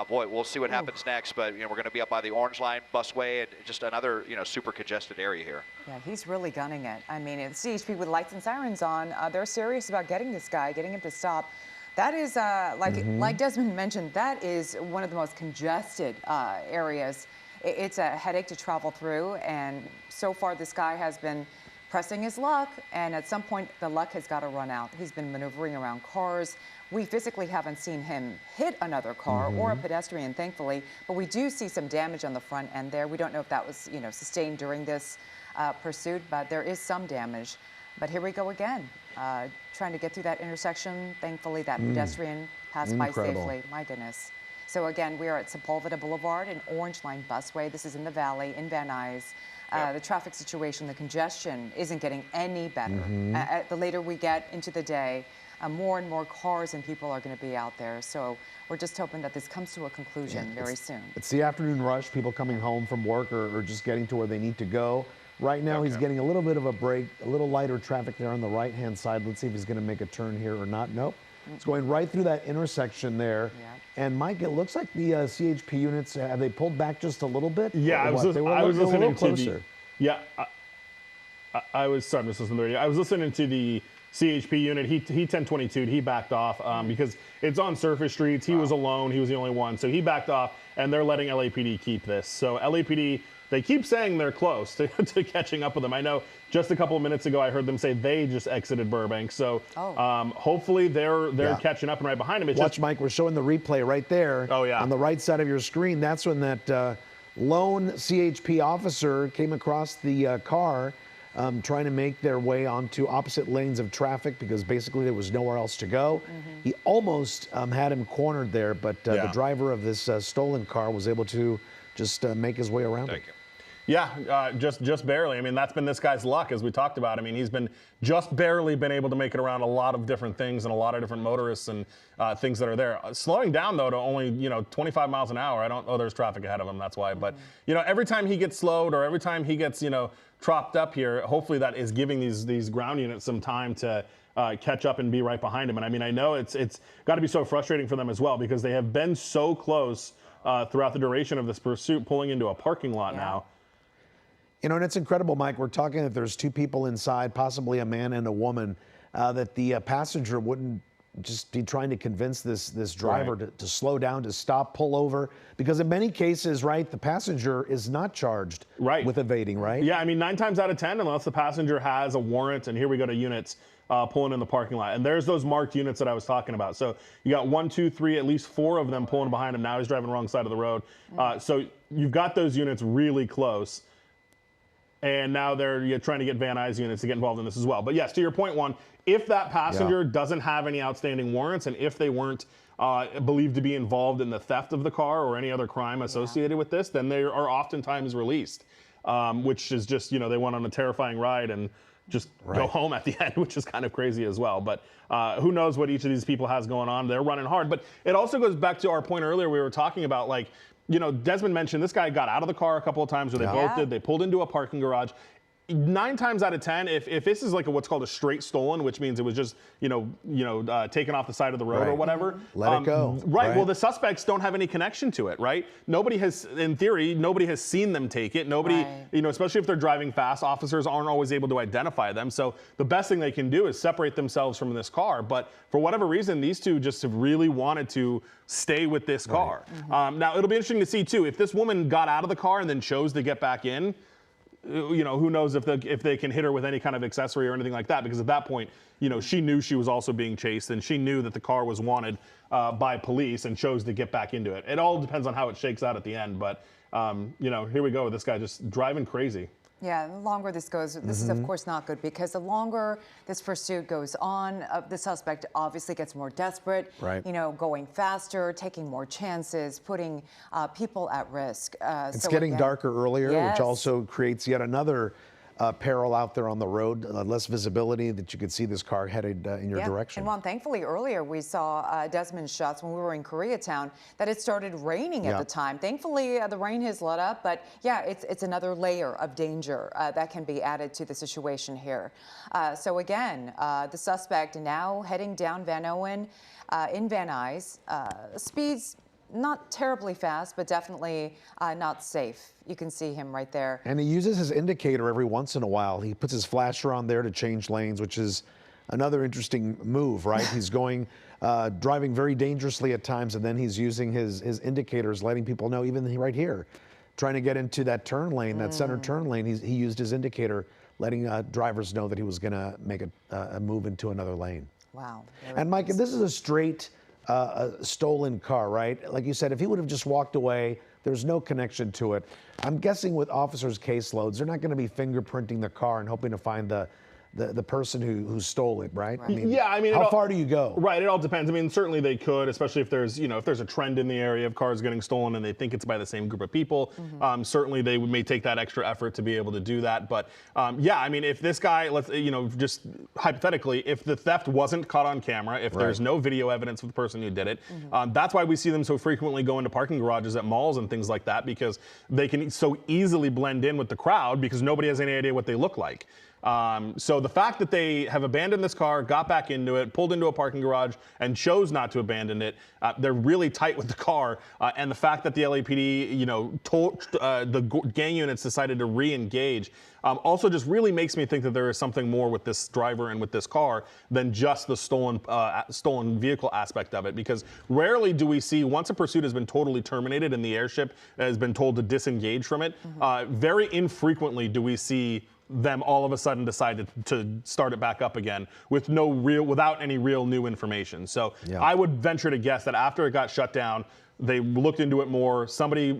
Boy, we'll see what happens next, but we're going to be up by the Orange Line busway and just another super congested area here. yeah, he's really gunning it. I mean, it's CHP with lights and sirens on. They're serious about getting this guy, getting him to stop. That is, like Desmond mentioned, that is one of the most congested areas. It's a headache to travel through, and so far this guy has been pressing his luck, and at some point the luck has got to run out. He's been maneuvering around cars. We physically haven't seen him hit another car or a pedestrian, thankfully, but we do see some damage on the front end there. We don't know if that was, sustained during this pursuit, but there is some damage. But here we go again, trying to get through that intersection. Thankfully, that pedestrian passed by safely. My goodness. So again, we are at Sepulveda Boulevard and Orange Line busway. This is in the Valley, in Van Nuys. The traffic situation, the congestion isn't getting any better. The later we get into the day, more and more cars and people are going to be out there. So we're just hoping that this comes to a conclusion very soon. It's the afternoon rush, people coming home from work or just getting to where they need to go. Right now, he's getting a little bit of a break, a little lighter traffic there on the right-hand side. Let's see if he's going to make a turn here or not. Nope. It's going right through that intersection there. And Mike, it looks like the CHP units, have they pulled back just a little bit? Yeah, I was listening to the... Yeah, I was listening to the CHP unit. He 1022'd, he backed off because it's on surface streets. He was alone. He was the only one. So he backed off, and they're letting LAPD keep this. So LAPD, they keep saying they're close to catching up with them. I know just a couple of minutes ago I heard them say they just exited Burbank. So hopefully they're catching up and right behind him. It's Watch, Mike, we're showing the replay right there. Oh, yeah. On the right side of your screen. That's when that lone CHP officer came across the car trying to make their way onto opposite lanes of traffic because basically there was nowhere else to go. He almost had him cornered there, but the driver of this stolen car was able to just make his way around it. Yeah, just barely. I mean, that's been this guy's luck, as we talked about. I mean, he's been just barely been able to make it around a lot of different things and a lot of different motorists and things that are there. Slowing down, though, to only, 25 miles an hour. There's traffic ahead of him, that's why. But, every time he gets slowed or every time he gets, tropped up here, hopefully that is giving these ground units some time to catch up and be right behind him. And I mean, I know it's got to be so frustrating for them as well because they have been so close throughout the duration of this pursuit, pulling into a parking lot now. And it's incredible, Mike. We're talking that there's two people inside, possibly a man and a woman, that the passenger wouldn't just be trying to convince this driver to slow down, to stop, pull over. Because in many cases, the passenger is not charged with evading, right? Yeah, I mean, 9 times out of 10, unless the passenger has a warrant, and here we go to units pulling in the parking lot. And there's those marked units that I was talking about. So you got 1, 2, 3, at least 4 of them pulling behind him. Now he's driving the wrong side of the road. So you've got those units really close. And now they're trying to get Van Nuys units to get involved in this as well. But yes, to your point, Juan, if that passenger doesn't have any outstanding warrants and if they weren't believed to be involved in the theft of the car or any other crime associated with this, then they are oftentimes released, which is just, they went on a terrifying ride and just go home at the end, which is kind of crazy as well. But who knows what each of these people has going on. They're running hard. But it also goes back to our point earlier. We were talking about, Desmond mentioned this guy got out of the car a couple of times, or they both did. They pulled into a parking garage. 9 times out of 10, if this is like what's called a straight stolen, which means it was just taken off the side of the road or whatever, let it go. Right. Well, the suspects don't have any connection to it. Right. Nobody has, in theory, nobody has seen them take it. Nobody, especially if they're driving fast, officers aren't always able to identify them. So the best thing they can do is separate themselves from this car. But for whatever reason, these two just have really wanted to stay with this car. Now it'll be interesting to see too if this woman got out of the car and then chose to get back in. who knows if they can hit her with any kind of accessory or anything like that, because at that point, she knew she was also being chased, and she knew that the car was wanted by police and chose to get back into it. It all depends on how it shakes out at the end, but here we go. This guy just driving crazy. Yeah, the longer this goes, this is of course not good, because the longer this pursuit goes on, the suspect obviously gets more desperate, right. Going faster, taking more chances, putting people at risk. It's getting darker earlier, yes. which also creates yet another peril out there on the road, less visibility, that you could see this car headed in your direction. And Juan, thankfully earlier we saw Desmond's shots when we were in Koreatown that it started raining at the time. Thankfully the rain has let up, but yeah, it's another layer of danger that can be added to the situation here. So again, the suspect now heading down Van Owen in Van Nuys, speeds not terribly fast, but definitely not safe. You can see him right there. And he uses his indicator every once in a while. He puts his flasher on there to change lanes, which is another interesting move, right? He's going, driving very dangerously at times, and then he's using his indicators, letting people know, even right here, trying to get into that turn lane, that center turn lane. He used his indicator, letting drivers know that he was going to make a move into another lane. Wow. And Mike, this is a straight stolen car, right? Like you said, if he would have just walked away, there's no connection to it. I'm guessing with officers' caseloads, they're not going to be fingerprinting the car and hoping to find the person who stole it, right? I mean, yeah, I mean, how far do you go? Right, it all depends. I mean, certainly they could, especially if there's, if there's a trend in the area of cars getting stolen and they think it's by the same group of people. Certainly they may take that extra effort to be able to do that. But yeah, I mean, if this guy, just hypothetically, if the theft wasn't caught on camera, if there's no video evidence of the person who did it, that's why we see them so frequently go into parking garages at malls and things like that, because they can so easily blend in with the crowd because nobody has any idea what they look like. So the fact that they have abandoned this car, got back into it, pulled into a parking garage, and chose not to abandon it, they're really tight with the car. And the fact that the LAPD, the gang units decided to re-engage, also just really makes me think that there is something more with this driver and with this car than just the stolen vehicle aspect of it. Because rarely do we see, once a pursuit has been totally terminated and the airship has been told to disengage from it, very infrequently do we see them all of a sudden decided to start it back up again without any real new information. So I would venture to guess that after it got shut down, they looked into it more. Somebody,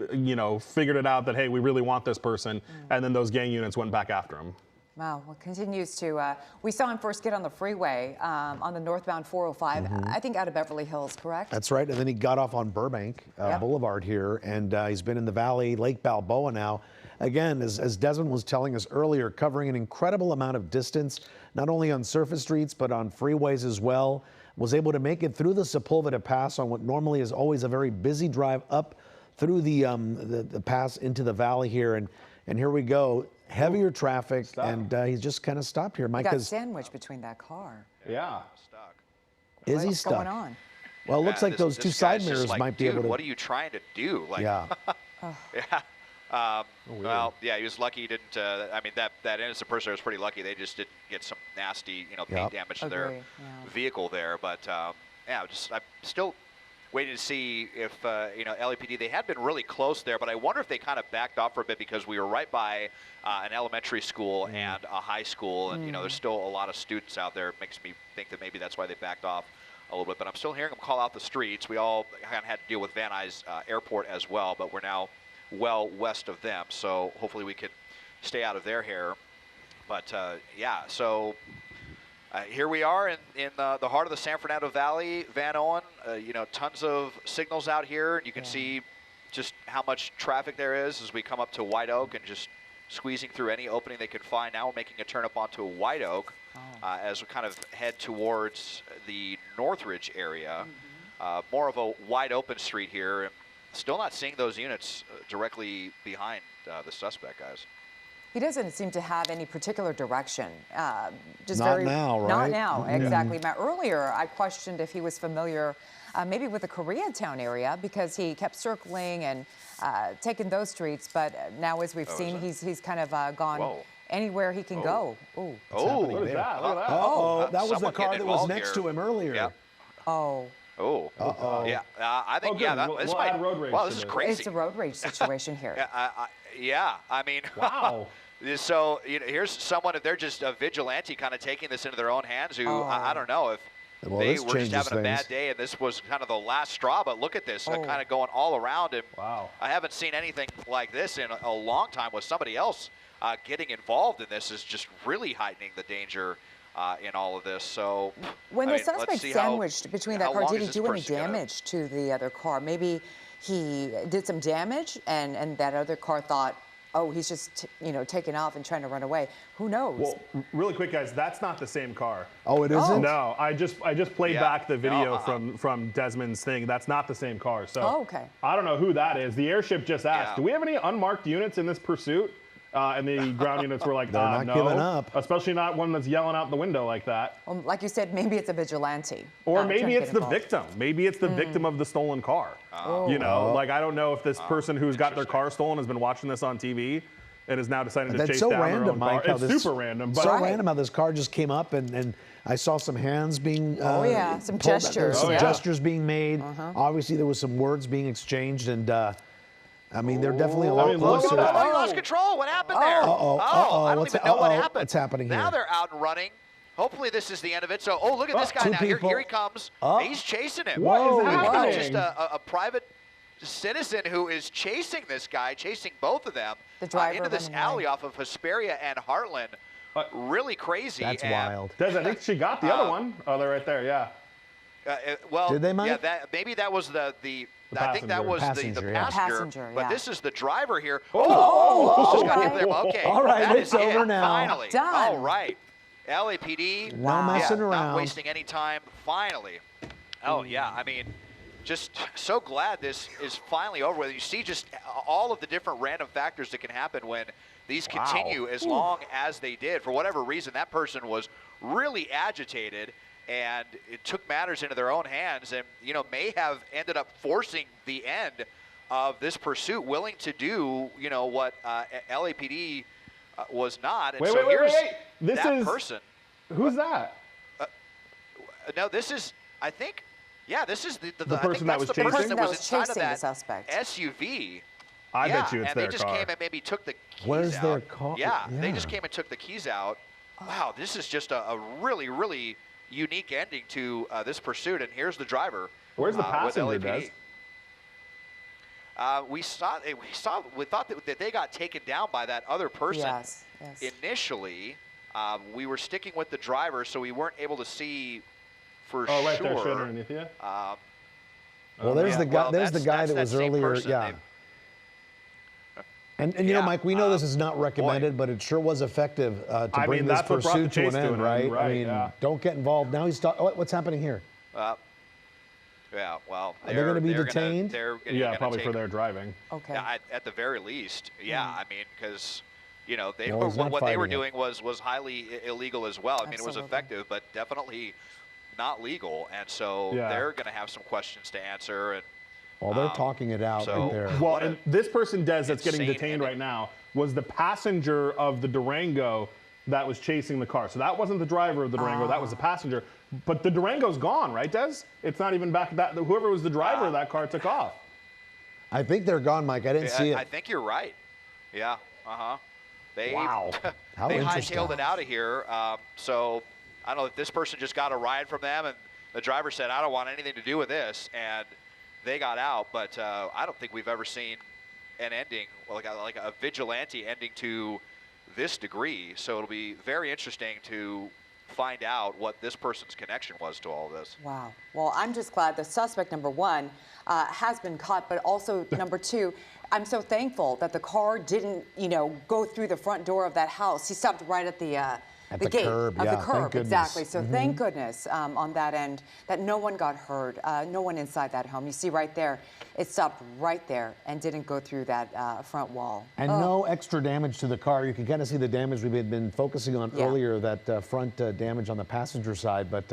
figured it out that, hey, we really want this person. And then those gang units went back after him. Wow, well, continues to, we saw him first get on the freeway on the northbound 405, I think out of Beverly Hills, correct? That's right, and then he got off on Burbank Boulevard here, and he's been in the Valley, Lake Balboa now. Again, as Desmond was telling us earlier, covering an incredible amount of distance, not only on surface streets, but on freeways as well. Was able to make it through the Sepulveda Pass on what normally is always a very busy drive up through the pass into the valley here. And here we go, heavier traffic, and he's just kind of stopped here. Mike, he got sandwiched between that car. Yeah. Stuck. Is he What's stuck? going on? Well, it looks like those two side mirrors might be able to. What are you trying to do? Like, yeah. Well, yeah, he was lucky he didn't. I mean, that innocent person was pretty lucky. They just didn't get some nasty, paint damage to their vehicle there. But I'm still waiting to see if LAPD. They had been really close there, but I wonder if they kind of backed off for a bit because we were right by an elementary school and a high school, and there's still a lot of students out there. It makes me think that maybe that's why they backed off a little bit. But I'm still hearing them call out the streets. We all kind of had to deal with Van Nuys Airport as well, but we're now well west of them, so hopefully we can stay out of their hair. But so here we are in the heart of the San Fernando Valley, Van Owen. Tons of signals out here. You can see just how much traffic there is as we come up to White Oak and just squeezing through any opening they can find. Now we're making a turn up onto White Oak as we kind of head towards the Northridge area. More of a wide open street here. Still not seeing those units directly behind the suspect, guys. He doesn't seem to have any particular direction. Just not now, right? Not now, exactly. Now, earlier, I questioned if he was familiar maybe with the Koreatown area because he kept circling and taking those streets. But now, as we've seen, he's kind of gone anywhere he can go. Ooh. What is that? Look at that. Oh, that was the car that was next to him earlier. Yep. Oh. Oh, yeah. I think this might. Road rage wow, this is crazy. It's a road rage situation here. Yeah. I mean, wow. So here's someone, if they're just a vigilante kind of taking this into their own hands, who I don't know if Well, they this were just changes having a bad things. day and this was kind of the last straw. But look at this, kind of going all around. And Wow. I haven't seen anything like this in a long time with somebody else getting involved in this is just really heightening the danger in all of this. So When I the mean, let's suspect see sandwiched between that how car, long did is he this do any person gonna- damage to the other car? Maybe he did some damage, and that other car thought, oh, he's just taking off and trying to run away. Who knows? Well, really quick, guys, that's not the same car. Oh, it isn't? No, I just played Yeah. back the video No, from Desmond's thing. That's not the same car. So Oh, okay. I don't know who that is. The airship just asked, Yeah. do we have any unmarked units in this pursuit? And the ground units were like, They're not no. giving up. Especially not one that's yelling out the window like that. Like you said, maybe it's a vigilante. Or trying to maybe get it's the involved. victim. Maybe it's the victim of the stolen car. You know, like I don't know if this person who's got their car stolen has been watching this on TV and is now deciding to That's chase so down their random, own car. Mike. how It's this- super random. But so Right. random how this car just came up and I saw some hands being. Oh, yeah, some pulled back. There was gestures. some Yeah. gestures being made. Obviously, there was some words being exchanged, and I mean, they're definitely a lot mean, look closer. at that. Oh, he lost control. What happened there? Uh-oh, I don't what's- even know what uh-oh, happened. what's happening Now here? they're out and running. Hopefully this is the end of it. So, look at this guy two now. Here people. he comes. He's chasing him. What is Whoa. We've got happening? just a private citizen who is chasing this guy, chasing both of them The driver into this running away. alley off of Hesperia and Heartland. Really crazy. That's and, wild. Des, I think she got the other one. Oh, they're right there, yeah. Well, Did they, Mike? yeah, maybe that was the I think that passenger. was the Passenger, yeah. Passenger, but yeah. this is the driver here. Oh, Just got all hit there. right. Okay, All right, that it's is it, over now. Finally, Done. all right. LAPD, No messing yeah, around. not wasting any time. Finally. Oh yeah, I mean, just so glad this is finally over with. You see just all of the different random factors that can happen when these continue as long as they did. For whatever reason, that person was really agitated and it took matters into their own hands and, may have ended up forcing the end of this pursuit, willing to do, what LAPD was not. And Wait, so wait. here's This that is person. Who's that? No, this is, I think, this is the The I think person that that's was the person chasing? that That was was inside of chasing that the suspect. SUV. I yeah, bet you it's and their they just car. came and maybe took the keys Where's out. their car? Yeah, they Yeah. just came and took the keys out. Wow, this is just a really, really unique ending to this pursuit. And here's the driver. Where's the with passenger, LAPD. Des? We thought that they got taken down by that other person. Yes. Initially, we were sticking with the driver, so we weren't able to see for Oh, right sure. there, straight underneath you. Well, there's Yeah, the guy. well, there's the guy that's that was same earlier. person. Yeah. And you know, Yeah, Mike, we know this is not recommended, but it sure was effective to I bring mean, this that's what brought the pursuit to chase an to end, an right? end, right, I mean, yeah. don't get involved. Now he's what's happening here? Yeah, well, Are they going to be they're detained? Yeah, probably for their driving. Okay. Yeah, at the very least, yeah. I mean, because they Well, were, he's not what they were fighting it. doing was highly illegal as well. I mean, it was Absolutely. effective, but definitely not legal, and so Yeah. they're going to have some questions to answer. And Well, they're talking it out so- right there. Well, What a and this person, Des, that's getting insane detained ending. right now, was the passenger of the Durango that was chasing the car. So that wasn't the driver of the Durango, that was the passenger. But the Durango's gone, right, Des? It's not even back. Whoever was the driver of that car took off. I think they're gone, Mike. I didn't see it. I think you're right. Yeah. They Wow. How they interesting. hightailed it out of here. So I don't know if this person just got a ride from them, and the driver said, "I don't want anything to do with this," and they got out. But I don't think we've ever seen an ending like a vigilante ending to this degree. So it'll be very interesting to find out what this person's connection was to all this. Wow. Well, I'm just glad the suspect, number one, has been caught, but also, number two, I'm so thankful that the car didn't, go through the front door of that house. He stopped right at the the gate curb, of yeah, the thank curb. goodness. Exactly. So thank goodness on that end that no one got hurt, no one inside that home. You see right there, it stopped right there and didn't go through that front wall. And no extra damage to the car. You can kind of see the damage we've been focusing on Yeah. earlier, that front damage on the passenger side. But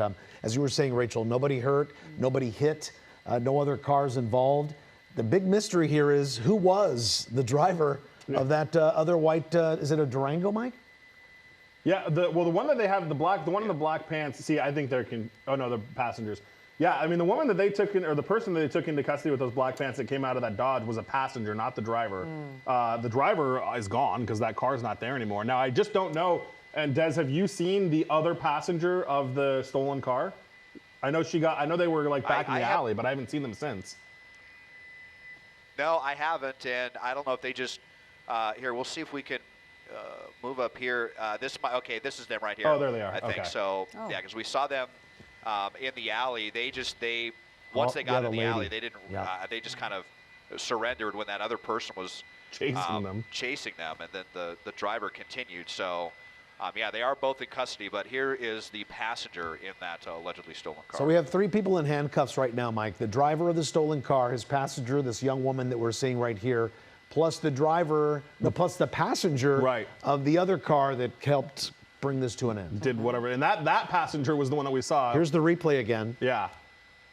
as you were saying, Rachel, nobody hurt, nobody hit, no other cars involved. The big mystery here is who was the driver of that other white, is it a Durango, Mike? Yeah, the one that they have, the one in the black pants, see, I think they're, the passengers. Yeah, I mean, the woman that they took in, or the person that they took into custody with those black pants that came out of that Dodge was a passenger, not the driver. The driver is gone because that car's not there anymore. Now, I just don't know. And Des, have you seen the other passenger of the stolen car? I know they were like back in the alley, but I haven't seen them since. No, I haven't, and I don't know if they just, here, we'll see if we can move up here. This is them right here. Oh, there they are. I think okay. so. Oh. Yeah, because we saw them in the alley. Once they got in the alley, they didn't. They just kind of surrendered when that other person was chasing them, and then the driver continued. So, yeah, they are both in custody. But here is the passenger in that allegedly stolen car. So we have 3 people in handcuffs right now, Mike. The driver of the stolen car, his passenger, this young woman that we're seeing right here, plus the driver, plus the passenger of the other car that helped bring this to an end. Did whatever. And that passenger was the one that we saw. Here's the replay again. Yeah.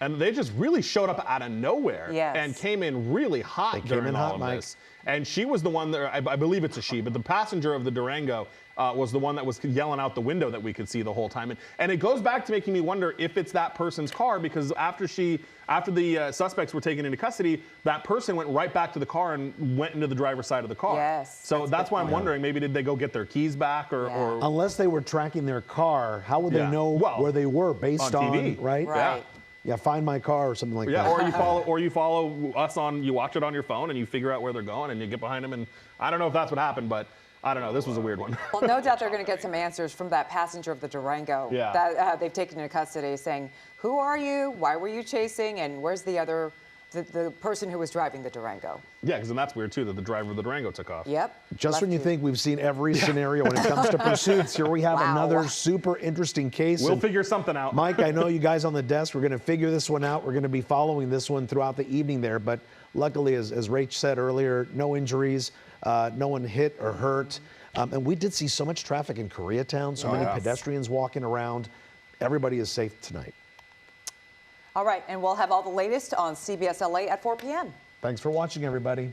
And they just really showed up out of nowhere and came in really hot during all of this. And she was the one that, I believe it's a she, but the passenger of the Durango was the one that was yelling out the window that we could see the whole time. And it goes back to making me wonder if it's that person's car, because after the suspects were taken into custody, that person went right back to the car and went into the driver's side of the car. Yes. So that's why I'm wondering, maybe did they go get their keys back or Unless they were tracking their car, how would they know where they were based on TV, right? Right. Yeah, find my car or something like that. Yeah, or you follow us you watch it on your phone and you figure out where they're going and you get behind them. And I don't know if that's what happened, but I don't know. This was a weird one. Well, no doubt they're going to get some answers from that passenger of the Durango that they've taken into custody, saying, who are you? Why were you chasing? And where's the other, the person who was driving the Durango? Yeah, because then that's weird too, that the driver of the Durango took off. Yep. Just when you think we've seen every scenario when it comes to pursuits, here we have another super interesting case. We'll figure something out. Mike, I know you guys on the desk, we're going to figure this one out. We're going to be following this one throughout the evening there. But luckily, as Rach said earlier, no injuries, no one hit or hurt. And we did see so much traffic in Koreatown, so many pedestrians walking around. Everybody is safe tonight. All right, and we'll have all the latest on CBS LA at 4 p.m. Thanks for watching, everybody.